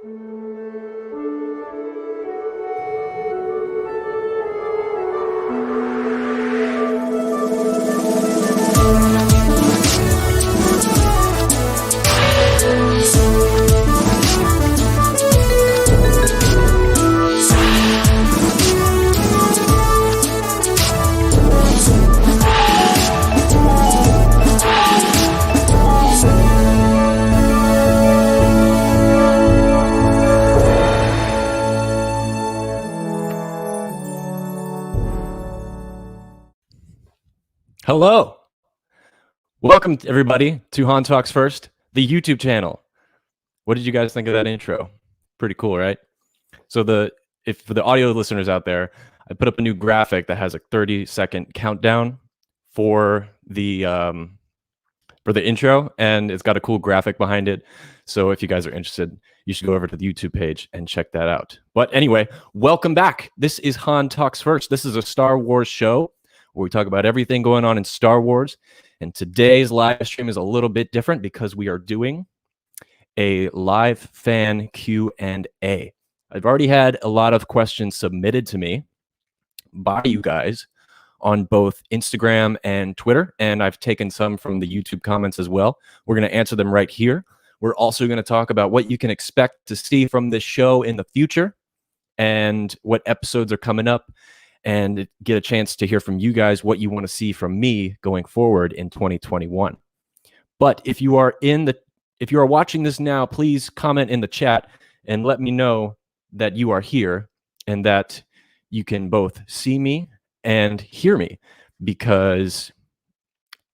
Hello. Welcome everybody to Han Talks First, the YouTube channel. What did you guys think of that intro? Pretty cool, right? So for the audio listeners out there, I put up a new graphic that has a 30-second countdown for the intro, and it's got a cool graphic behind it. So if you guys are interested, you should go over to the YouTube page and check that out. But anyway, welcome back. This is Han Talks First. This is a Star Wars show where we talk about everything going on in Star Wars. And today's live stream is a little bit different because we are doing a live fan Q&A. I've already had a lot of questions submitted to me by you guys on both Instagram and Twitter, and I've taken some from the YouTube comments as well. We're going to answer them right here. We're also going to talk about what you can expect to see from this show in the future and what episodes are coming up, and get a chance to hear from you guys what you want to see from me going forward in 2021. But if you are watching this now, please comment in the chat and let me know that you are here and that you can both see me and hear me, because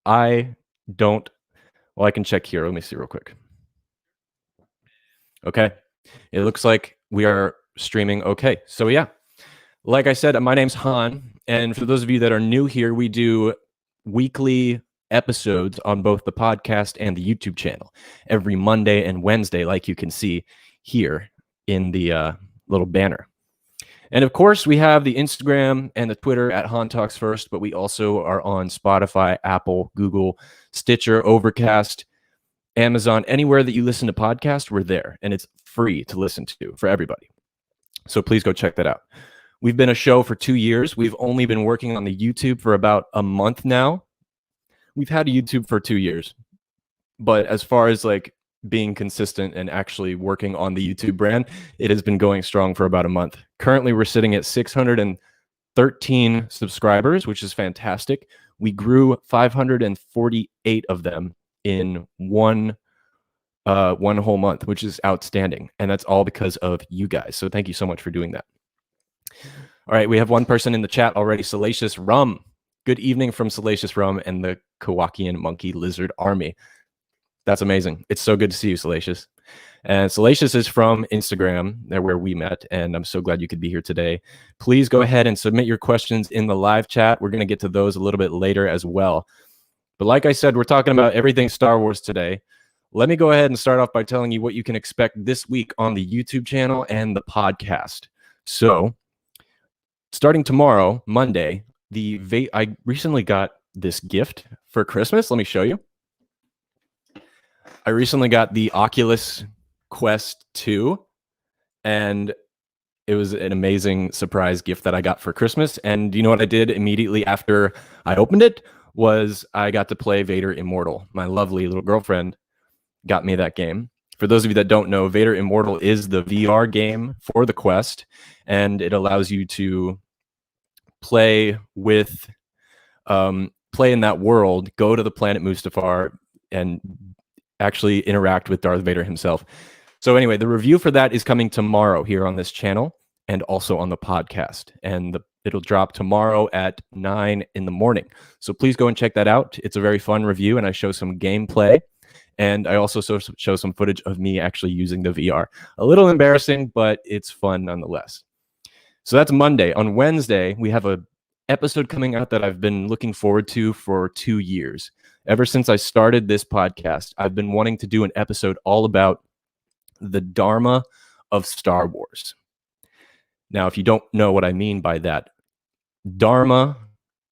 I can check here. Let me see real quick. Okay. It looks like we are streaming okay. So yeah. Like I said, my name's Han, and for those of you that are new here, we do weekly episodes on both the podcast and the YouTube channel every Monday and Wednesday, like you can see here in the little banner. And of course, we have the Instagram and the Twitter at Han Talks First, but we also are on Spotify, Apple, Google, Stitcher, Overcast, Amazon, anywhere that you listen to podcasts, we're there, and it's free to listen to for everybody. So please go check that out. We've been a show for 2 years. We've only been working on the YouTube for about a month now. We've had a YouTube for 2 years. But as far as like being consistent and actually working on the YouTube brand, it has been going strong for about a month. Currently, we're sitting at 613 subscribers, which is fantastic. We grew 548 of them in one whole month, which is outstanding. And that's all because of you guys. So thank you so much for doing that. All right, we have one person in the chat already, Salacious Rum. Good evening from Salacious Rum and the Kowakian Monkey Lizard Army. That's amazing. It's so good to see you, Salacious. And Salacious is from Instagram, where we met, and I'm so glad you could be here today. Please go ahead and submit your questions in the live chat. We're going to get to those a little bit later as well. But like I said, we're talking about everything Star Wars today. Let me go ahead and start off by telling you what you can expect this week on the YouTube channel and the podcast. So, starting tomorrow, Monday, I recently got this gift for Christmas. Let me show you. I recently got the Oculus Quest 2, and it was an amazing surprise gift that I got for Christmas. And you know what I did immediately after I opened it? Was I got to play Vader Immortal. My lovely little girlfriend got me that game. For those of you that don't know, Vader Immortal is the VR game for the Quest, and it allows you to play with, play in that world, go to the planet Mustafar, and actually interact with Darth Vader himself. So anyway, the review for that is coming tomorrow here on this channel and also on the podcast. And it'll drop tomorrow at 9 in the morning. So please go and check that out. It's a very fun review, and I show some gameplay. And I also show some footage of me actually using the VR. A little embarrassing, but it's fun nonetheless. So that's Monday. On Wednesday, we have an episode coming out that I've been looking forward to for 2 years. Ever since I started this podcast, I've been wanting to do an episode all about the Dharma of Star Wars. Now, if you don't know what I mean by that, Dharma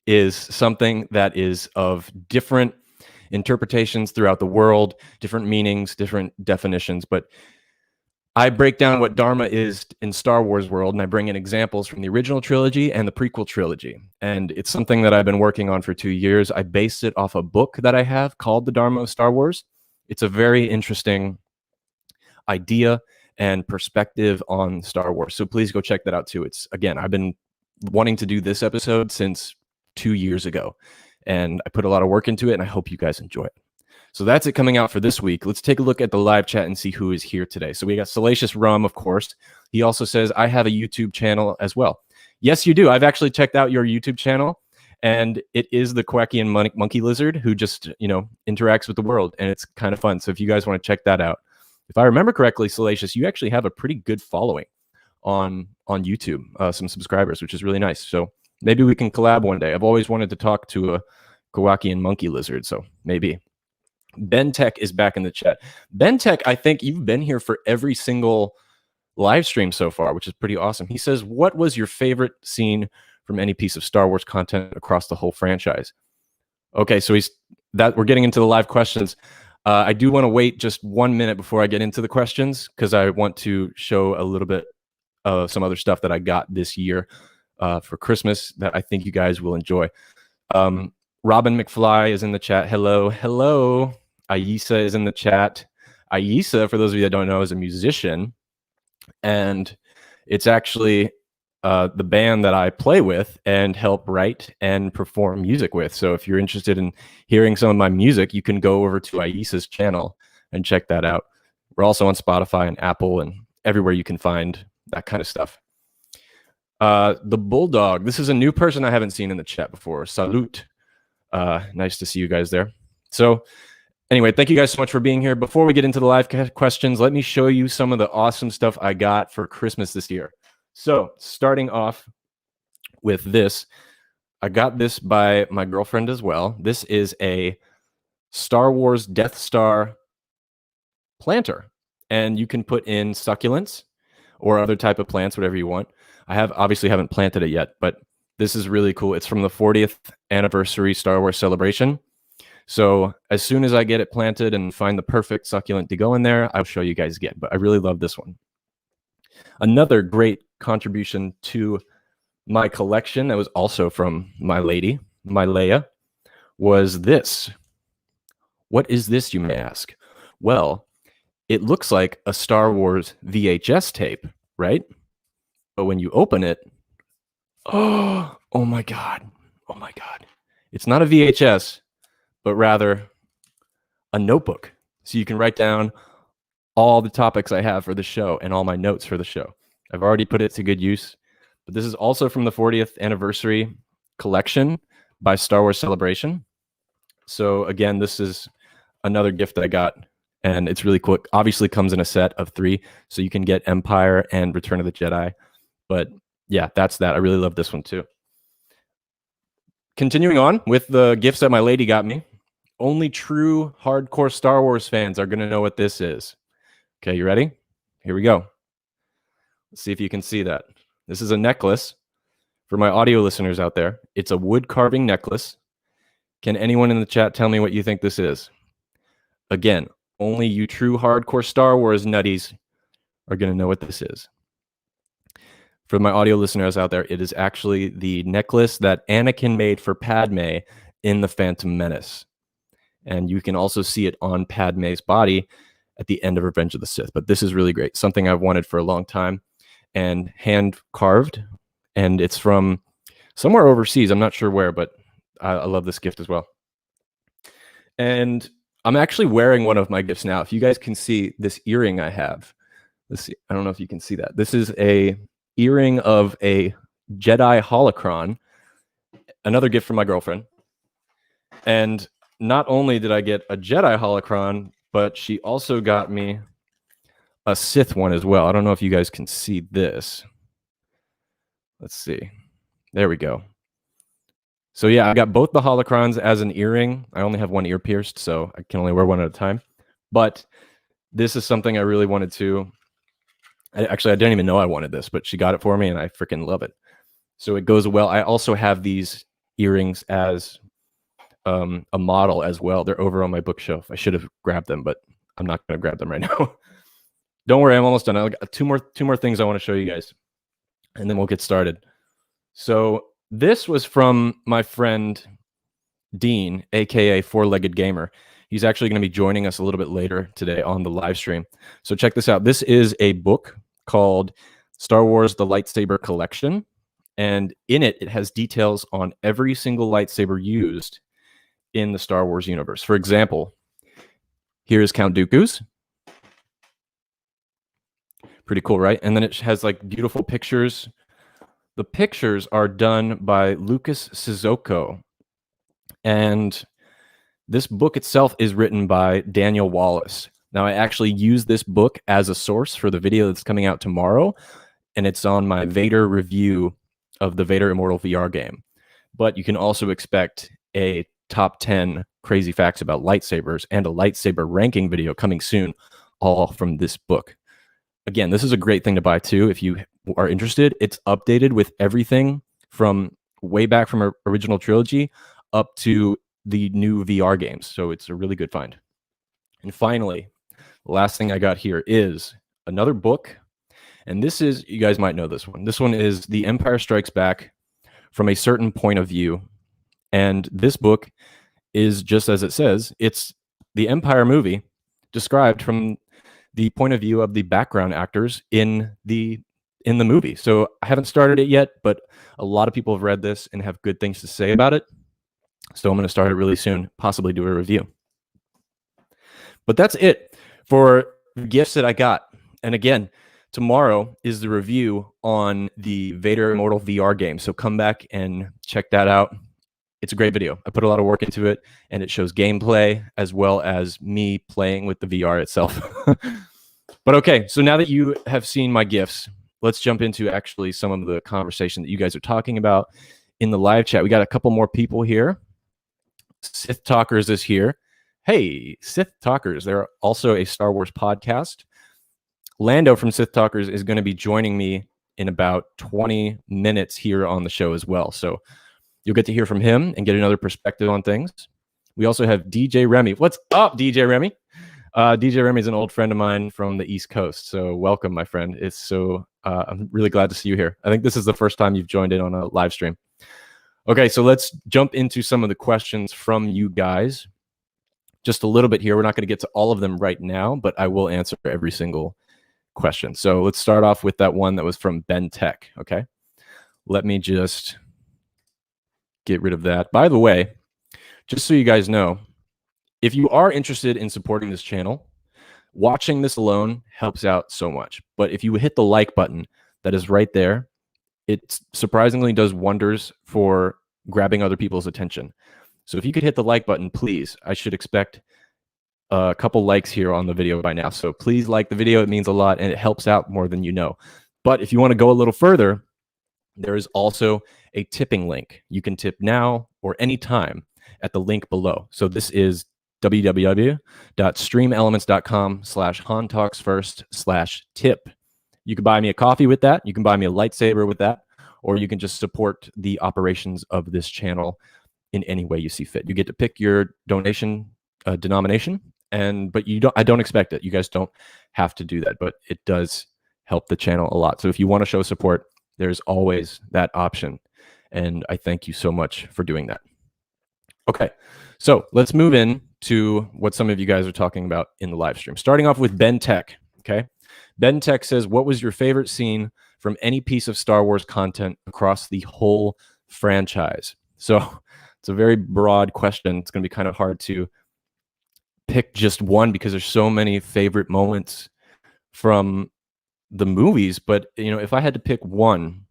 is something that is of different interpretations throughout the world, different meanings, different definitions. But I break down what Dharma is in Star Wars world, and I bring in examples from the original trilogy and the prequel trilogy. And it's something that I've been working on for 2 years. I based it off a book that I have called The Dharma of Star Wars. It's a very interesting idea and perspective on Star Wars. So please go check that out too. It's, again, I've been wanting to do this episode since 2 years ago, and I put a lot of work into it, and I hope you guys enjoy it. So that's it coming out for this week. Let's take a look at the live chat and see who is here today. So we got Salacious Rum, of course. He also says, I have a YouTube channel as well. Yes, you do. I've actually checked out your YouTube channel, and it is the Quackian Monkey Lizard who just, interacts with the world, and it's kind of fun. So if you guys want to check that out. If I remember correctly, Salacious, you actually have a pretty good following on YouTube, some subscribers, which is really nice. So maybe we can collab one day. I've always wanted to talk to a Quackian Monkey Lizard, so maybe. Ben Tech is back in the chat. Ben Tech, I think you've been here for every single live stream so far, which is pretty awesome. He says, what was your favorite scene from any piece of Star Wars content across the whole franchise? Okay, so we're getting into the live questions. I do want to wait just 1 minute before I get into the questions, because I want to show a little bit of some other stuff that I got this year for Christmas that I think you guys will enjoy. Robin McFly is in the chat. Hello, hello. Aisa is in the chat. Aisa, for those of you that don't know, is a musician, and it's actually the band that I play with and help write and perform music with. So if you're interested in hearing some of my music, you can go over to Aisa's channel and check that out. We're also on Spotify and Apple and everywhere you can find that kind of stuff. The Bulldog. This is a new person I haven't seen in the chat before. Salute. Nice to see you guys there. So anyway, thank you guys so much for being here. Before we get into the live questions, let me show you some of the awesome stuff I got for Christmas this year. So starting off with this, I got this by my girlfriend as well. This is a Star Wars Death Star planter, and you can put in succulents or other type of plants, whatever you want. I obviously haven't planted it yet, but this is really cool. It's from the 40th anniversary Star Wars celebration. So as soon as I get it planted and find the perfect succulent to go in there, I'll show you guys again. But I really love this one. Another great contribution to my collection that was also from my lady, my Leia, was this. What is this, you may ask? Well, it looks like a Star Wars VHS tape, right? But when you open it, oh my God. Oh my God. It's not a VHS, but rather a notebook. So you can write down all the topics I have for the show and all my notes for the show. I've already put it to good use. But this is also from the 40th anniversary collection by Star Wars Celebration. So again, this is another gift that I got, and it's really cool. It obviously comes in a set of 3, so you can get Empire and Return of the Jedi. But yeah, that's that. I really love this one too. Continuing on with the gifts that my lady got me. Only true hardcore Star Wars fans are going to know what this is. Okay, you ready? Here we go. Let's see if you can see that. This is a necklace for my audio listeners out there. It's a wood carving necklace. Can anyone in the chat tell me what you think this is? Again, only you true hardcore Star Wars nutties are going to know what this is. For my audio listeners out there, it is actually the necklace that Anakin made for Padme in The Phantom Menace. And you can also see it on Padme's body at the end of Revenge of the Sith. But this is really great. Something I've wanted for a long time and hand carved. And it's from somewhere overseas. I'm not sure where, but I love this gift as well. And I'm actually wearing one of my gifts now. If you guys can see this earring I have. Let's see. I don't know if you can see that. This is a earring of a Jedi holocron. Another gift from my girlfriend. And not only did I get a Jedi holocron, but she also got me a Sith one as well. I don't know if you guys can see this. Let's see. There we go. So yeah, I got both the holocrons as an earring. I only have one ear pierced, so I can only wear one at a time. But this is something I really wanted to. I didn't even know I wanted this, but she got it for me, and I freaking love it. So it goes well. I also have these earrings as a model as well. They're over on my bookshelf. I should have grabbed them, but I'm not going to grab them right now. Don't worry, I'm almost done. I got two more things I want to show you guys, and then we'll get started. So this was from my friend Dean, aka Four-Legged Gamer. He's actually going to be joining us a little bit later today on the live stream. So check this out. This is a book called Star Wars: The Lightsaber Collection, and in it, it has details on every single lightsaber used in the Star Wars universe. For example, here is Count Dooku's. Pretty cool, right? And then it has like beautiful pictures. The pictures are done by Lucas Sizoko. And this book itself is written by Daniel Wallace. Now, I actually use this book as a source for the video that's coming out tomorrow, and it's on my Vader review of the Vader Immortal VR game. But you can also expect a top 10 crazy facts about lightsabers and a lightsaber ranking video coming soon, all from this book. Again, this is a great thing to buy too if you are interested. It's updated with everything from way back from our original trilogy up to the new VR games. So it's a really good find. And finally, the last thing I got here is another book. And this is, you guys might know this one. This one is The Empire Strikes Back from a Certain Point of View. And this book is just as it says, it's the Empire movie described from the point of view of the background actors in the movie. So I haven't started it yet, but a lot of people have read this and have good things to say about it. So I'm going to start it really soon, possibly do a review. But that's it for the gifts that I got. And again, tomorrow is the review on the Vader Immortal VR game. So come back and check that out. It's a great video. I put a lot of work into it, and it shows gameplay as well as me playing with the VR itself. But okay, so now that you have seen my gifts, let's jump into actually some of the conversation that you guys are talking about in the live chat. We got a couple more people here. Sith Talkers is here. Hey, Sith Talkers. They're also a Star Wars podcast. Lando from Sith Talkers is going to be joining me in about 20 minutes here on the show as well. So you'll get to hear from him and get another perspective on things. We also have DJ Remy. What's up, DJ Remy? DJ Remy is an old friend of mine from the East Coast. So welcome, my friend. I'm really glad to see you here. I think this is the first time you've joined in on a live stream. Okay, so let's jump into some of the questions from you guys. Just a little bit here. We're not going to get to all of them right now, but I will answer every single question. So let's start off with that one that was from Ben Tech. Okay, let me just get rid of that. By the way, just so you guys know, if you are interested in supporting this channel, watching this alone helps out so much. But if you hit the like button that is right there, it surprisingly does wonders for grabbing other people's attention. So if you could hit the like button, please. I should expect a couple likes here on the video by now. So please like the video. It means a lot, and it helps out more than you know. But if you want to go a little further, there is also a tipping link. You can tip now or anytime at the link below. So this is www.streamelements.com/HanTalksFirst/tip. You can buy me a coffee with that. You can buy me a lightsaber with that, or you can just support the operations of this channel in any way you see fit. You get to pick your donation denomination, but you don't. I don't expect it. You guys don't have to do that, but it does help the channel a lot. So if you want to show support, there's always that option, and I thank you so much for doing that. Okay, so let's move in to what some of you guys are talking about in the live stream. Starting off with Ben Tech. Okay, Ben Tech says, what was your favorite scene from any piece of Star Wars content across the whole franchise? So it's a very broad question. It's going to be kind of hard to pick just one because there's so many favorite moments from the movies. But if I had to pick one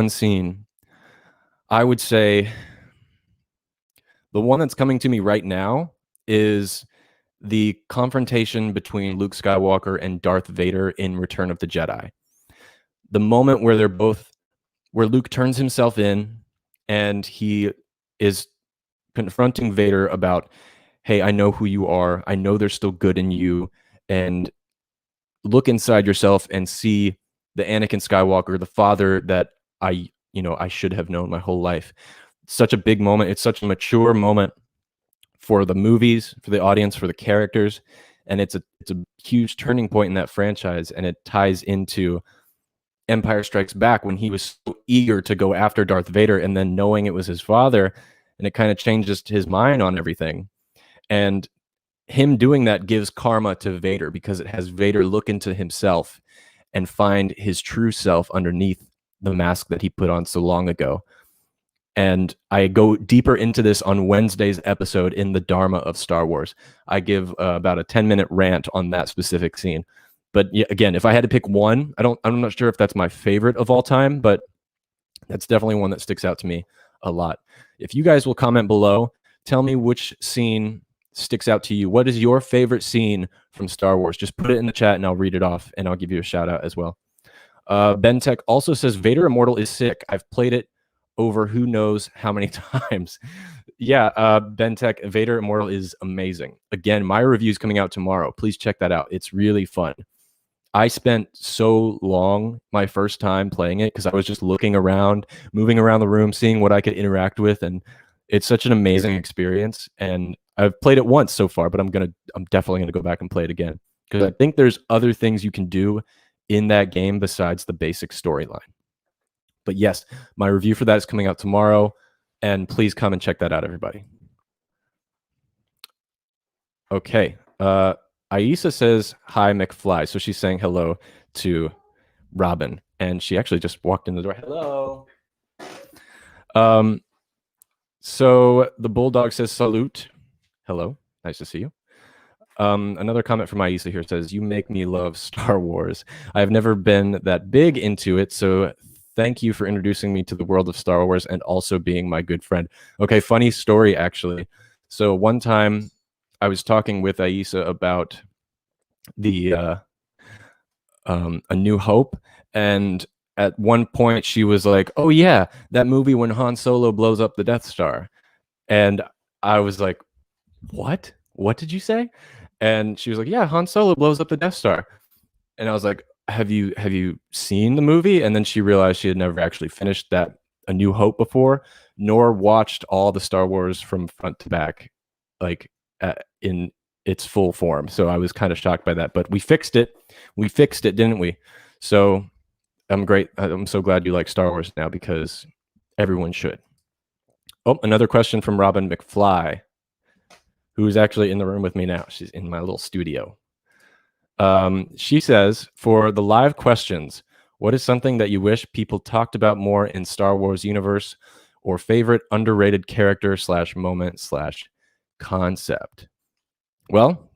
scene, I would say the one that's coming to me right now is the confrontation between Luke Skywalker and Darth Vader in Return of the Jedi. The moment where where Luke turns himself in and he is confronting Vader about, hey, I know who you are. I know there's still good in you. And look inside yourself and see the Anakin Skywalker, the father that I should have known my whole life. Such a big moment. It's such a mature moment for the movies, for the audience, for the characters. and it's a huge turning point in that franchise, and it ties into Empire Strikes Back when he was so eager to go after Darth Vader, and then knowing it was his father, and it kind of changes his mind on everything. And him doing that gives karma to Vader, because it has Vader look into himself and find his true self underneath the mask that he put on so long ago. And I go deeper into this on Wednesday's episode in the Dharma of Star Wars. I give about a 10-minute rant on that specific scene. But yeah, again, if I had to pick one, I'm not sure if that's my favorite of all time, but that's definitely one that sticks out to me a lot. If you guys will comment below, tell me which scene sticks out to you. What is your favorite scene from Star Wars? Just put it in the chat and I'll read it off, and I'll give you a shout out as well. Ben Tech also says Vader Immortal is sick. I've played it over who knows how many times. Yeah, Ben Tech, Vader Immortal is amazing. Again, my review is coming out tomorrow. Please check that out. It's really fun. I spent so long my first time playing it because I was just looking around, moving around the room, seeing what I could interact with, and it's such an amazing experience. And I've played it once so far, but I'm definitely gonna go back and play it again, because I think there's other things you can do in that game besides the basic storyline. But yes, my review for that is coming out tomorrow, and please come and check that out, everybody. Okay. Aisa says, hi, McFly. So she's saying hello to Robin, and she actually just walked in the door. Hello. So the Bulldog says, salute. Hello. Nice to see you. Another comment from Aisa here says, you make me love Star Wars. I've never been that big into it, so thank you for introducing me to the world of Star Wars and also being my good friend. Okay, funny story, actually. So one time I was talking with Aisa about the A New Hope, and at one point she was like, oh yeah, that movie when Han Solo blows up the Death Star. And I was like, what did you say? And she was like, yeah, Han Solo blows up the Death Star. And I was like, have you seen the movie? And then she realized she had never actually finished that A New Hope before, nor watched all the Star Wars from front to back, like in its full form. So I was kind of shocked by that, but we fixed it, didn't we? So I'm so glad you like Star Wars now, because everyone should. Oh, another question from Robin McFly, who is actually in the room with me now. She's in my little studio. She says, for the live questions, what is something that you wish people talked about more in Star Wars universe, or favorite underrated character / moment / concept? Well,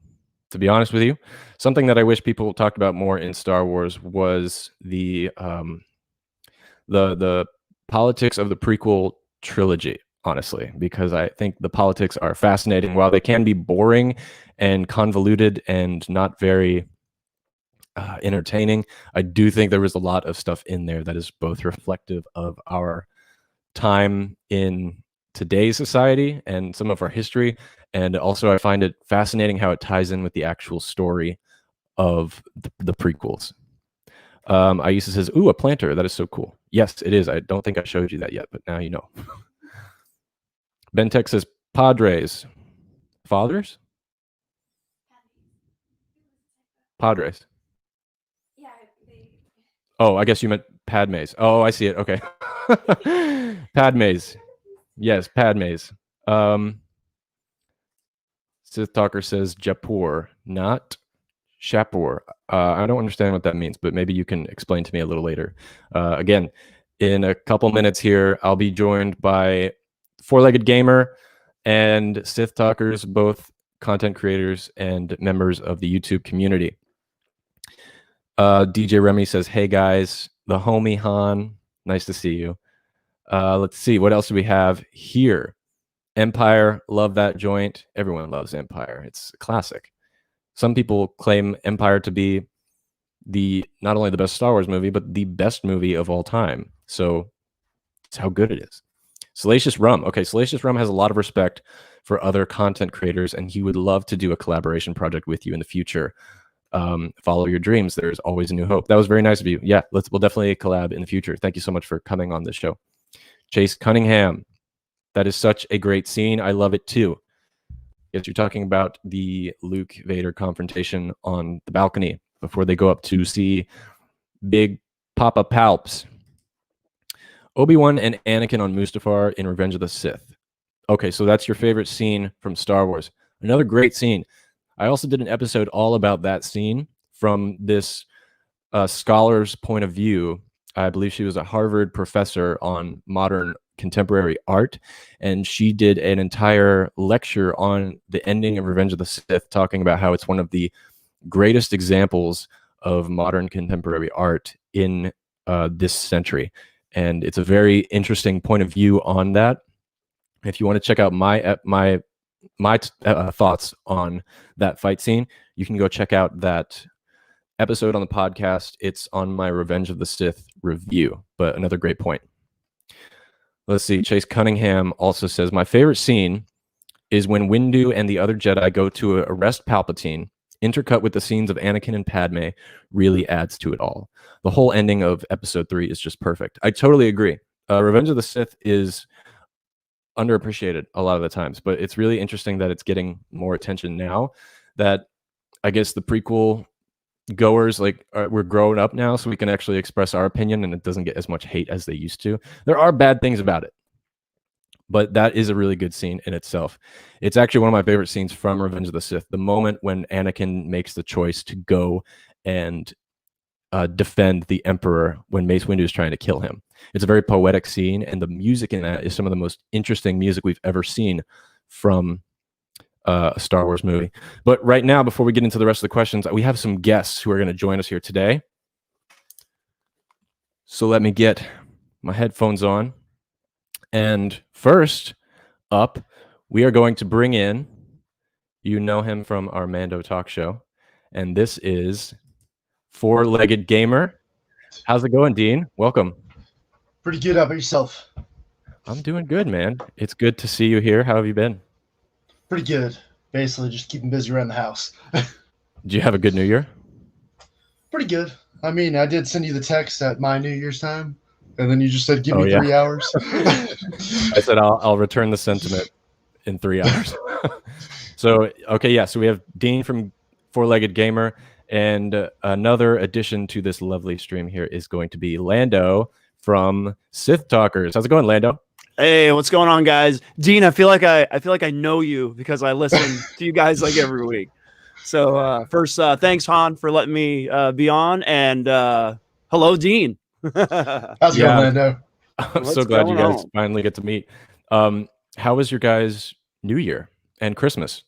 to be honest with you, something that I wish people talked about more in Star Wars was the politics of the prequel trilogy, honestly, because I think the politics are fascinating. While they can be boring and convoluted and not very entertaining, I do think there was a lot of stuff in there that is both reflective of our time in today's society and some of our history, and also I find it fascinating how it ties in with the actual story of the prequels. Aisa says, ooh, a planter. That is so cool. Yes, it is. I don't think I showed you that yet, but now you know. Bentex says, Padres. Fathers? Padres. Yeah. Oh, I guess you meant Padmes. Oh, I see it. Okay. Padmes. Yes, Padmes. Sith Talker says Japur, not Shapur. I don't understand what that means, but maybe you can explain to me a little later. Again, in a couple minutes here, I'll be joined by Four-Legged Gamer and Sith Talkers, both content creators and members of the YouTube community. DJ Remy says, hey guys, the homie Han, nice to see you. Let's see, what else do we have here? Empire, love that joint. Everyone loves Empire. It's a classic. Some people claim Empire to be not only the best Star Wars movie, but the best movie of all time. So it's how good it is. Salacious Rum. Okay, Salacious Rum has a lot of respect for other content creators, and he would love to do a collaboration project with you in the future. Follow your dreams. There's always a new hope. That was very nice of you. Yeah, we'll definitely collab in the future. Thank you so much for coming on this show. Chase Cunningham. That is such a great scene. I love it too. Yes, you're talking about the Luke Vader confrontation on the balcony before they go up to see Big Papa Palps. Obi-Wan and Anakin on Mustafar in Revenge of the Sith. Okay, so that's your favorite scene from Star Wars. Another great scene. I also did an episode all about that scene from this scholar's point of view. I believe she was a Harvard professor on modern contemporary art, and she did an entire lecture on the ending of Revenge of the Sith, talking about how it's one of the greatest examples of modern contemporary art in this century. And it's a very interesting point of view on that. If you want to check out my thoughts on that fight scene, you can go check out that episode on the podcast. It's on my Revenge of the Sith review, but another great point. Let's see. Chase Cunningham also says, my favorite scene is when Windu and the other Jedi go to arrest Palpatine. Intercut with the scenes of Anakin and Padme really adds to it all. The whole ending of episode 3 is just perfect. I totally agree. Revenge of the Sith is underappreciated a lot of the times, but it's really interesting that it's getting more attention now that I guess the prequel goers, like, we're growing up now, so we can actually express our opinion and it doesn't get as much hate as they used to. There are bad things about it, but that is a really good scene in itself. It's actually one of my favorite scenes from Revenge of the Sith. The moment when Anakin makes the choice to go and defend the Emperor when Mace Windu is trying to kill him. It's a very poetic scene, and the music in that is some of the most interesting music we've ever seen from a Star Wars movie. But right now, before we get into the rest of the questions, we have some guests who are going to join us here today. So let me get my headphones on. And first up, we are going to bring in, you know him from our Mando Talk Show, and this is Four-Legged Gamer. How's it going, Dean? Welcome. Pretty good. How about yourself? I'm doing good, man. It's good to see you here. How have you been? Pretty good. Basically, just keeping busy around the house. Did you have a good New Year? Pretty good. I mean, I did send you the text at my New Year's time, and then you just said, give me 3 hours. I said, I'll return the sentiment in 3 hours. So, okay, yeah. So we have Dean from Four-Legged Gamer, and another addition to this lovely stream here is going to be Lando from Sith Talkers. How's it going, Lando? Hey, what's going on, guys? Dean, I feel like I know you because I listen to you guys like every week. So first, thanks, Han, for letting me be on, and hello, Dean. How's it going, Lando? I'm so glad you guys finally get to meet. How was your guys' New Year and Christmas?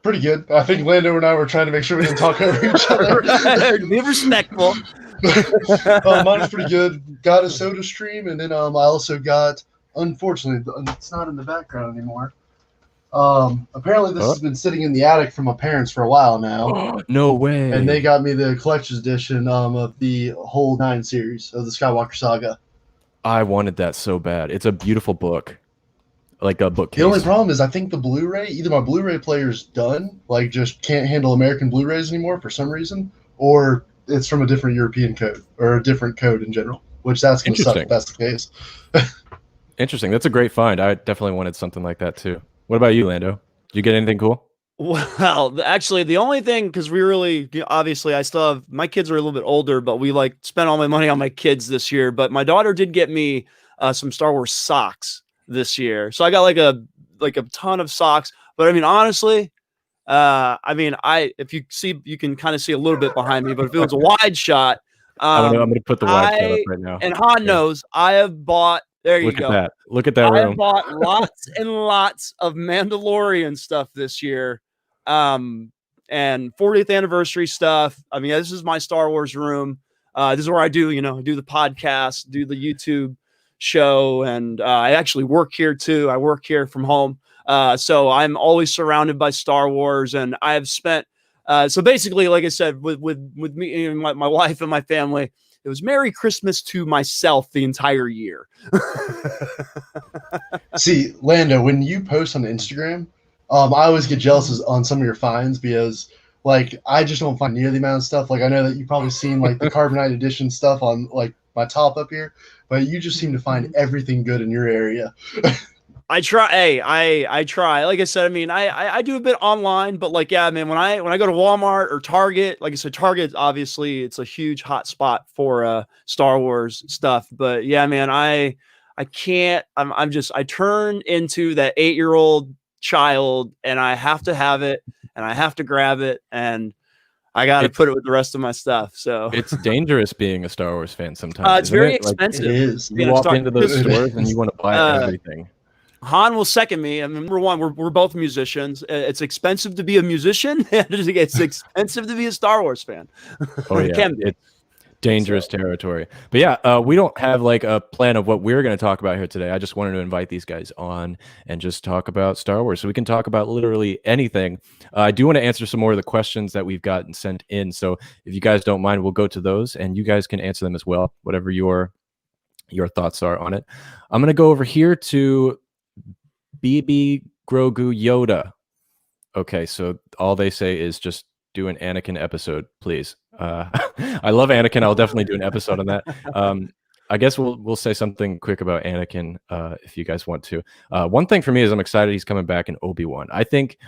Pretty good. I think Lando and I were trying to make sure we didn't talk over each other. Be respectful. Mine was pretty good. Got a soda stream, and then I also got, unfortunately, it's not in the background anymore. Apparently this has been sitting in the attic from my parents for a while now. No way. And they got me the collector's edition of the whole 9 series of the Skywalker saga. I wanted that so bad. It's a beautiful book. Like a bookcase. The only problem is I think the Blu-ray, either my Blu-ray player's done, like just can't handle American Blu-rays anymore for some reason, or it's from a different European code or a different code in general, which that's going to suck if that's the case. Interesting. That's a great find. I definitely wanted something like that too. What about you, Lando? Did you get anything cool? Well, actually, the only thing, because we really, obviously, I still have, my kids are a little bit older, but we like spent all my money on my kids this year. But my daughter did get me some Star Wars socks this year. So I got like a ton of socks. But I mean, honestly, if you see, you can kind of see a little bit behind me, but if it was a wide shot, I'm going to put the wide shot up right now. And Han knows I have bought, there you go. Look at that room. I bought lots and lots of Mandalorian stuff this year. And 40th anniversary stuff. I mean, this is my Star Wars room. This is where I do, do the podcast, do the YouTube show. And I actually work here too. I work here from home. So I'm always surrounded by Star Wars, and I have spent, so basically, like I said, with me and my wife and my family, it was Merry Christmas to myself the entire year. See, Lando, when you post on Instagram, I always get jealous on some of your finds because, like, I just don't find near the amount of stuff. Like, I know that you've probably seen, like, the Carbonite Edition stuff on, like, my top up here, but you just seem to find everything good in your area. I try. Hey, I try. Like I said, I mean, I do a bit online, but like, yeah, man, when I go to Walmart or Target, like I said, Target, obviously it's a huge hot spot for Star Wars stuff. But yeah, man, I can't. I turn into that 8-year-old child, and I have to have it, and I have to grab it, and I got to put it with the rest of my stuff. So it's dangerous being a Star Wars fan sometimes. it's very Like, expensive. It is. you walk into those stores and you want to buy everything. Han will second me. I mean, number one, we're both musicians. It's expensive to be a musician. It's expensive to be a Star Wars fan. Oh yeah, it's dangerous territory. But yeah, we don't have like a plan of what we're going to talk about here today. I just wanted to invite these guys on and just talk about Star Wars, so we can talk about literally anything. I do want to answer some more of the questions that we've gotten sent in. So if you guys don't mind, we'll go to those, and you guys can answer them as well, whatever your thoughts are on it. I'm going to go over here to BB Grogu Yoda. Okay, so all they say is just do an Anakin episode, please. I love Anakin. I'll definitely do an episode on that. I guess we'll say something quick about Anakin if you guys want to. One thing for me is I'm excited he's coming back in Obi-Wan. I think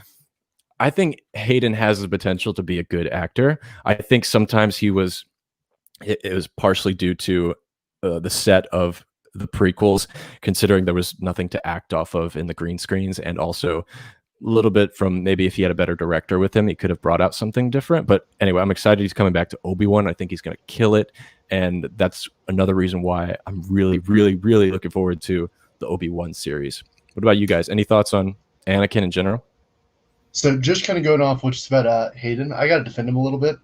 Hayden has the potential to be a good actor. I think sometimes it was partially due to the set of the prequels, considering there was nothing to act off of in the green screens, and also a little bit from maybe if he had a better director with him, he could have brought out something different. But anyway, I'm excited he's coming back to Obi-Wan. I think he's going to kill it, and that's another reason why I'm really, really, really looking forward to the Obi-Wan series. What about you guys? Any thoughts on Anakin in general? So just kind of going off what you said about Hayden, I got to defend him a little bit.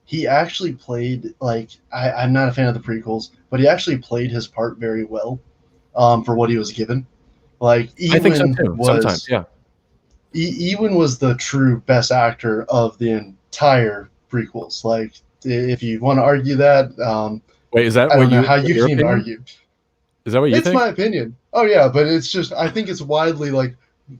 He actually played, like, I'm not a fan of the prequels, but he actually played his part very well for what he was given. Like, Ewan I think so too. Sometimes, yeah. Ewan was the true best actor of the entire prequels. Like, if you want to argue that, wait, is that I what don't know you? how you can argue. Is that what you it's think? It's my opinion. Oh yeah, but it's just I think it's widely like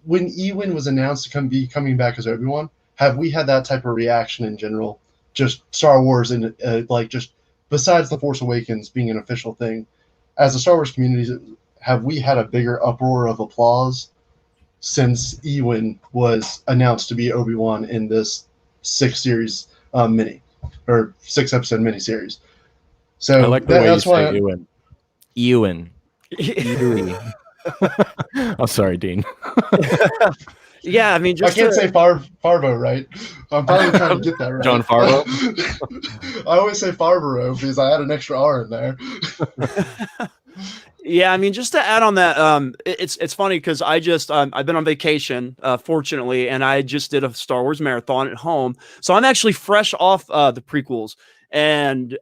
when Ewan was announced to be coming back as Obi-Wan. Have we had that type of reaction in general? Just Star Wars and like just besides the Force Awakens being an official thing, as a Star Wars community, have we had a bigger uproar of applause since Ewan was announced to be Obi-Wan in this 6-series mini or 6-episode miniseries? So I like the way that's you why say Ewan. I'm sorry, Dean. Yeah, I mean, I can't say Farvo, right? I'm probably trying to get that right. John Farvo? I always say Farvo because I had an extra R in there. Yeah, I mean, just to add on that, it's funny because I just I've been on vacation, fortunately, and I just did a Star Wars marathon at home, so I'm actually fresh off the prequels, and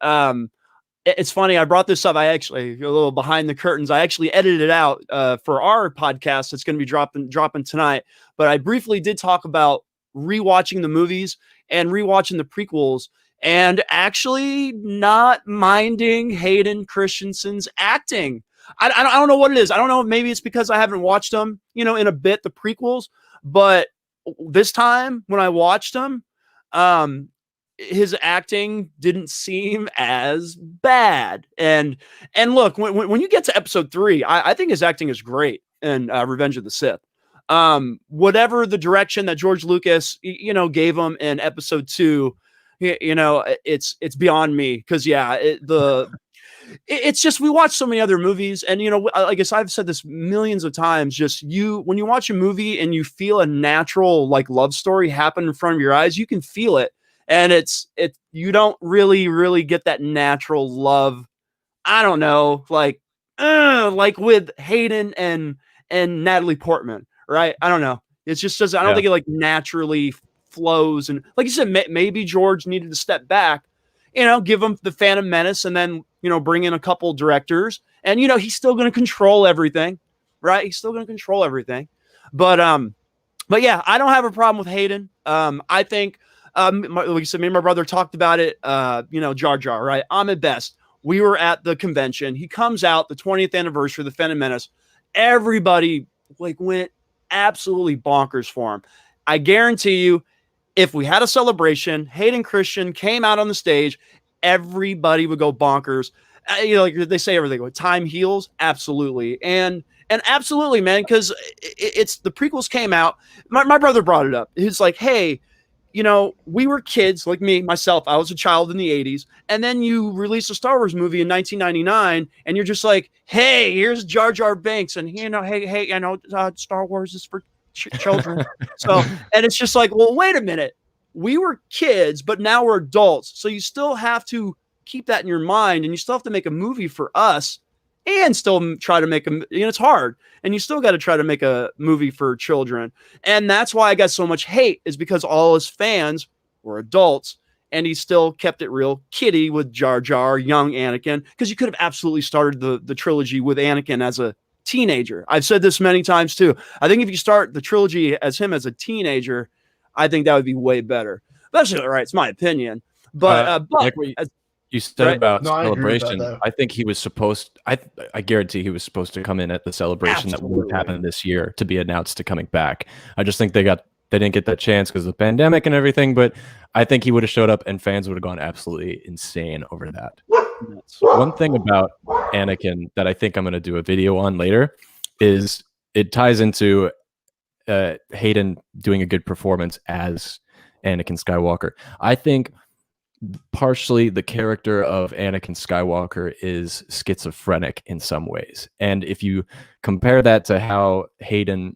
it's funny. I brought this up. I actually a little behind the curtains. I actually edited it out for our podcast. It's going to be dropping tonight. But I briefly did talk about rewatching the movies and rewatching the prequels, and actually not minding Hayden Christensen's acting. I don't know what it is. I don't know. Maybe it's because I haven't watched them, in a bit, the prequels. But this time when I watched them, his acting didn't seem as bad. And look, when you get to episode 3, I think his acting is great in Revenge of the Sith. Whatever the direction that George Lucas, gave him in episode 2, it's beyond me. Cause yeah, it's just, we watch so many other movies and, I guess I've said this millions of times, just when you watch a movie and you feel a natural, like, love story happen in front of your eyes, you can feel it. And you don't really get that natural love. I don't know, like with Hayden and Natalie Portman, right? I don't know. It's just I don't think it like naturally flows. And like you said, maybe George needed to step back, give him the Phantom Menace, and then bring in a couple directors, and he's still going to control everything, right? He's still going to control everything. But yeah, I don't have a problem with Hayden. I think. Like you said, me and my brother talked about it, Jar Jar, right? I'm at best. We were at the convention. He comes out, the 20th anniversary of the Phantom Menace. Everybody went absolutely bonkers for him. I guarantee you, if we had a celebration, Hayden Christian came out on the stage, everybody would go bonkers. Like they say, everything. Time heals, absolutely. And And absolutely, man, because it's the prequels came out. My brother brought it up. He's like, hey, you know, we were kids like me, myself. I was a child in the 80s. And then you release a Star Wars movie in 1999, and you're just like, hey, here's Jar Jar Binks. And, you know, hey, I know Star Wars is for children. So, and it's just like, well, wait a minute. We were kids, but now we're adults. So you still have to keep that in your mind, and you still have to make a movie for us and still try to make it's hard, and you still got to try to make a movie for children. And that's why I got so much hate, is because all his fans were adults, and he still kept it real kiddie with Jar Jar, young Anakin, because you could have absolutely started the trilogy with Anakin as a teenager. I've said this many times too. I think if you start the trilogy as him as a teenager, I think that would be way better. That's all right. It's my opinion. But like you said about Celebration, I think he was supposed. I guarantee he was supposed to come in at the Celebration that would have happened this year to be announced to coming back. I just think they didn't get that chance because of the pandemic and everything. But I think he would have showed up, and fans would have gone absolutely insane over that. One thing about Anakin that I think I'm going to do a video on later is it ties into Hayden doing a good performance as Anakin Skywalker. I think partially the character of Anakin Skywalker is schizophrenic in some ways. And if you compare that to how Hayden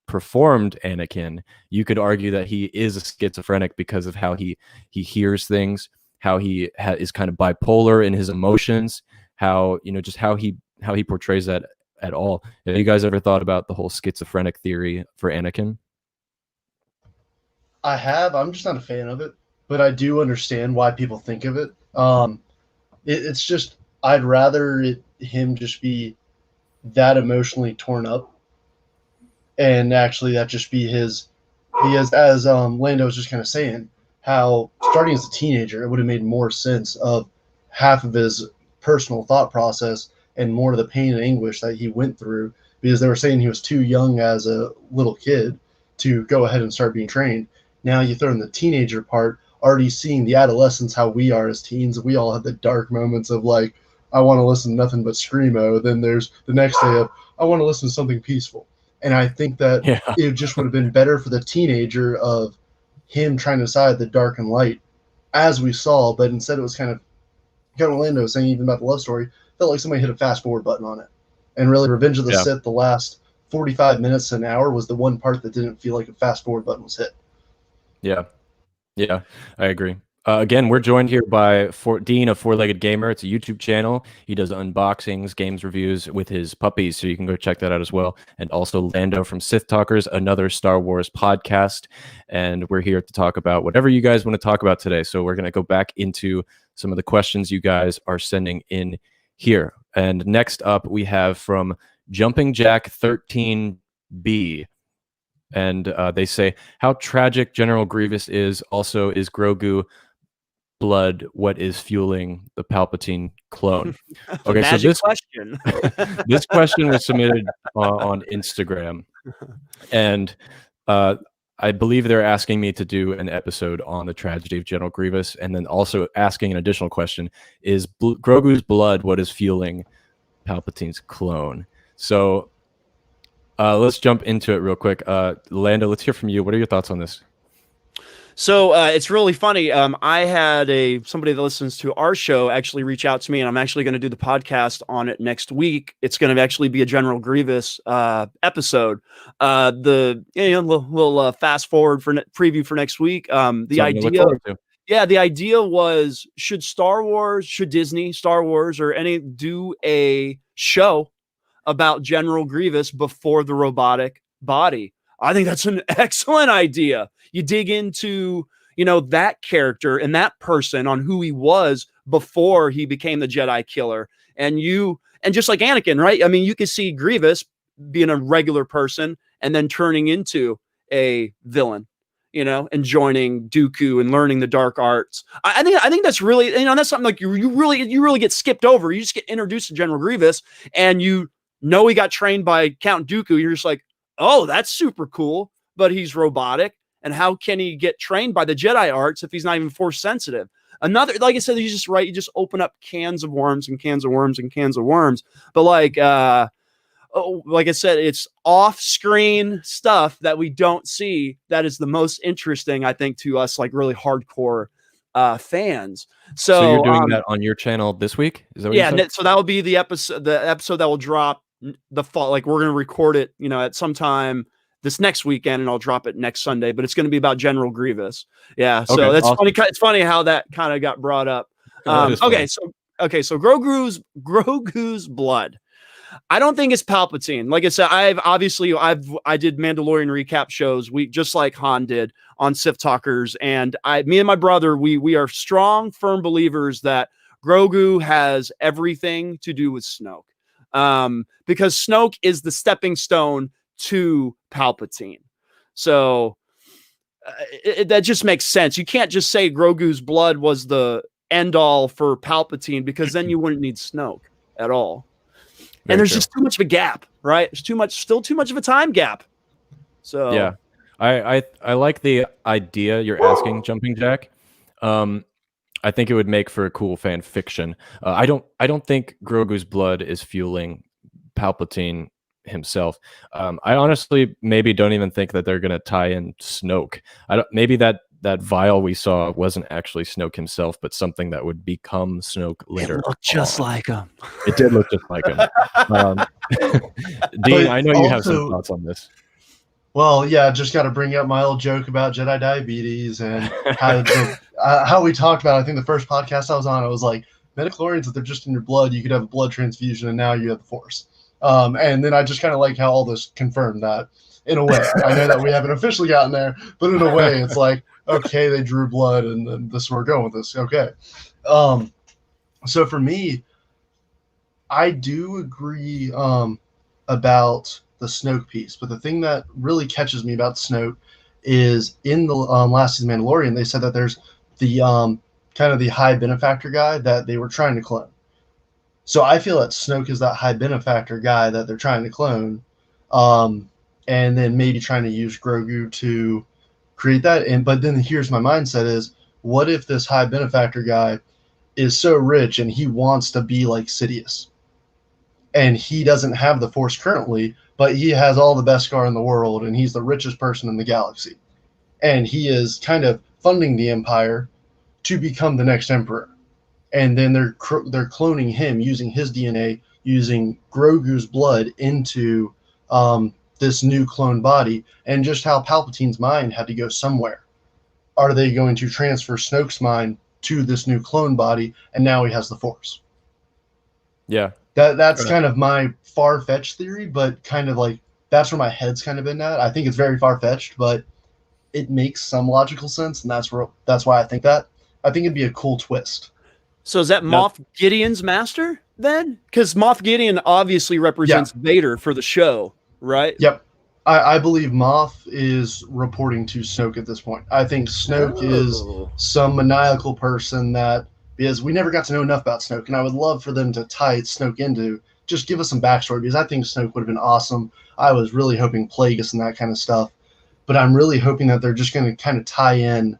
performed Anakin, you could argue that he is a schizophrenic because of how he hears things, how he is kind of bipolar in his emotions, how, you know, just how he portrays that at all. Have you guys ever thought about the whole schizophrenic theory for Anakin? I have. I'm just not a fan of it, but I do understand why people think of it. It's just, I'd rather him just be that emotionally torn up, and actually that just be his. Because as Lando was just kind of saying, how starting as a teenager, it would have made more sense of half of his personal thought process and more of the pain and anguish that he went through, because they were saying he was too young as a little kid to go ahead and start being trained. Now you throw in the teenager part, already seeing the adolescence, how we are as teens. We all have the dark moments of like, I want to listen to nothing but screamo. Then there's the next day of, I want to listen to something peaceful. And I think that it just would have been better for the teenager of him trying to decide the dark and light, as we saw. But instead it was kind of Orlando was saying, even about the love story, felt like somebody hit a fast forward button on it. And really Revenge of the Sith, the last 45 minutes to an hour, was the one part that didn't feel like a fast forward button was hit. Yeah, I agree. Again, we're joined here by Dean of Four-Legged Gamer. It's a YouTube channel. He does unboxings, games reviews with his puppies, so you can go check that out as well. And also Lando from Sith Talkers, another Star Wars podcast. And we're here to talk about whatever you guys want to talk about today. So we're going to go back into some of the questions you guys are sending in here. And next up, we have from Jumping Jack 13B. And they say, how tragic General Grievous is. Also, is Grogu blood what is fueling the Palpatine clone? Okay, so this question. This question was submitted on Instagram, and I believe they're asking me to do an episode on the tragedy of General Grievous, and then also asking an additional question: is Grogu's blood what is fueling Palpatine's clone? So let's jump into it real quick. Lando, let's hear from you. What are your thoughts on this? So it's really funny. I had somebody that listens to our show actually reach out to me, and I'm actually going to do the podcast on it next week. It's going to actually be a General Grievous episode. The little fast forward for preview for next week. The idea was, should Disney, Star Wars, or any do a show about General Grievous before the robotic body? I think that's an excellent idea. You dig into, that character and that person on who he was before he became the Jedi killer. And just like Anakin, right? I mean, you can see Grievous being a regular person and then turning into a villain, and joining Dooku and learning the dark arts. I think that's really, that's something like you really get skipped over. You just get introduced to General Grievous, and he got trained by Count Dooku. You're just like, oh, that's super cool, but he's robotic. And how can he get trained by the Jedi arts if he's not even force sensitive? Like I said, you just open up cans of worms and cans of worms and cans of worms. But like I said, it's off-screen stuff that we don't see that is the most interesting, I think, to us, like really hardcore fans. So you're doing that on your channel this week? Is that what you said? So that will be the episode that will drop the fall. Like we're going to record it, at some time this next weekend, and I'll drop it next Sunday. But it's going to be about General Grievous. Yeah, so Okay, that's awesome. funny. It's funny how that kind of got brought up. Okay, so Grogu's blood. I don't think it's Palpatine. Like I said, I did Mandalorian recap shows. We just like Han did on Sith Talkers, and me and my brother, we are strong, firm believers that Grogu has everything to do with Snoke, because Snoke is the stepping stone to Palpatine. So that just makes sense. You can't just say Grogu's blood was the end all for Palpatine, because then you wouldn't need Snoke at all. And there's just too much of a gap, right? There's still too much of a time gap. So yeah, I like the idea you're asking, Jumping Jack. I think it would make for a cool fan fiction. I don't think Grogu's blood is fueling Palpatine himself. I honestly maybe don't even think that they're gonna tie in Snoke. Maybe that vial we saw wasn't actually Snoke himself, but something that would become Snoke later. It looked just like him. It did look just like him. Dean, I know you have some thoughts on this. Well, yeah, just got to bring up my old joke about Jedi diabetes and how we talked about it. I think the first podcast I was on, I was like, midichlorians, if they're just in your blood, you could have a blood transfusion, and now you have the Force. And then I just kind of like how all this confirmed that in a way. I know that we haven't officially gotten there, but in a way, it's like, okay, they drew blood, and then this is where we're going with this. Okay. So for me, I do agree about the Snoke piece, but the thing that really catches me about Snoke is in the last season of Mandalorian, they said that there's the kind of the high benefactor guy that they were trying to clone. So I feel that Snoke is that high benefactor guy that they're trying to clone, and then maybe trying to use Grogu to create that. But then here's my mindset is, what if this high benefactor guy is so rich and he wants to be like Sidious, and he doesn't have the Force currently, but he has all the Beskar in the world, and he's the richest person in the galaxy, and he is kind of funding the Empire to become the next Emperor. And then they're cloning him using his DNA, using Grogu's blood into this new clone body, and just how Palpatine's mind had to go somewhere. Are they going to transfer Snoke's mind to this new clone body, and now he has the Force? Yeah. That's kind of my far-fetched theory, but kind of like that's where my head's kind of in at. I think it's very far-fetched, but it makes some logical sense, and that's why I think that. I think it'd be a cool twist. So is that Moff Gideon's master then? Because Moff Gideon obviously represents Vader for the show, right? Yep. I believe Moff is reporting to Snoke at this point. I think Snoke is some maniacal person because we never got to know enough about Snoke, and I would love for them to tie Snoke into, just give us some backstory, because I think Snoke would have been awesome. I was really hoping Plagueis and that kind of stuff, but I'm really hoping that they're just going to kind of tie in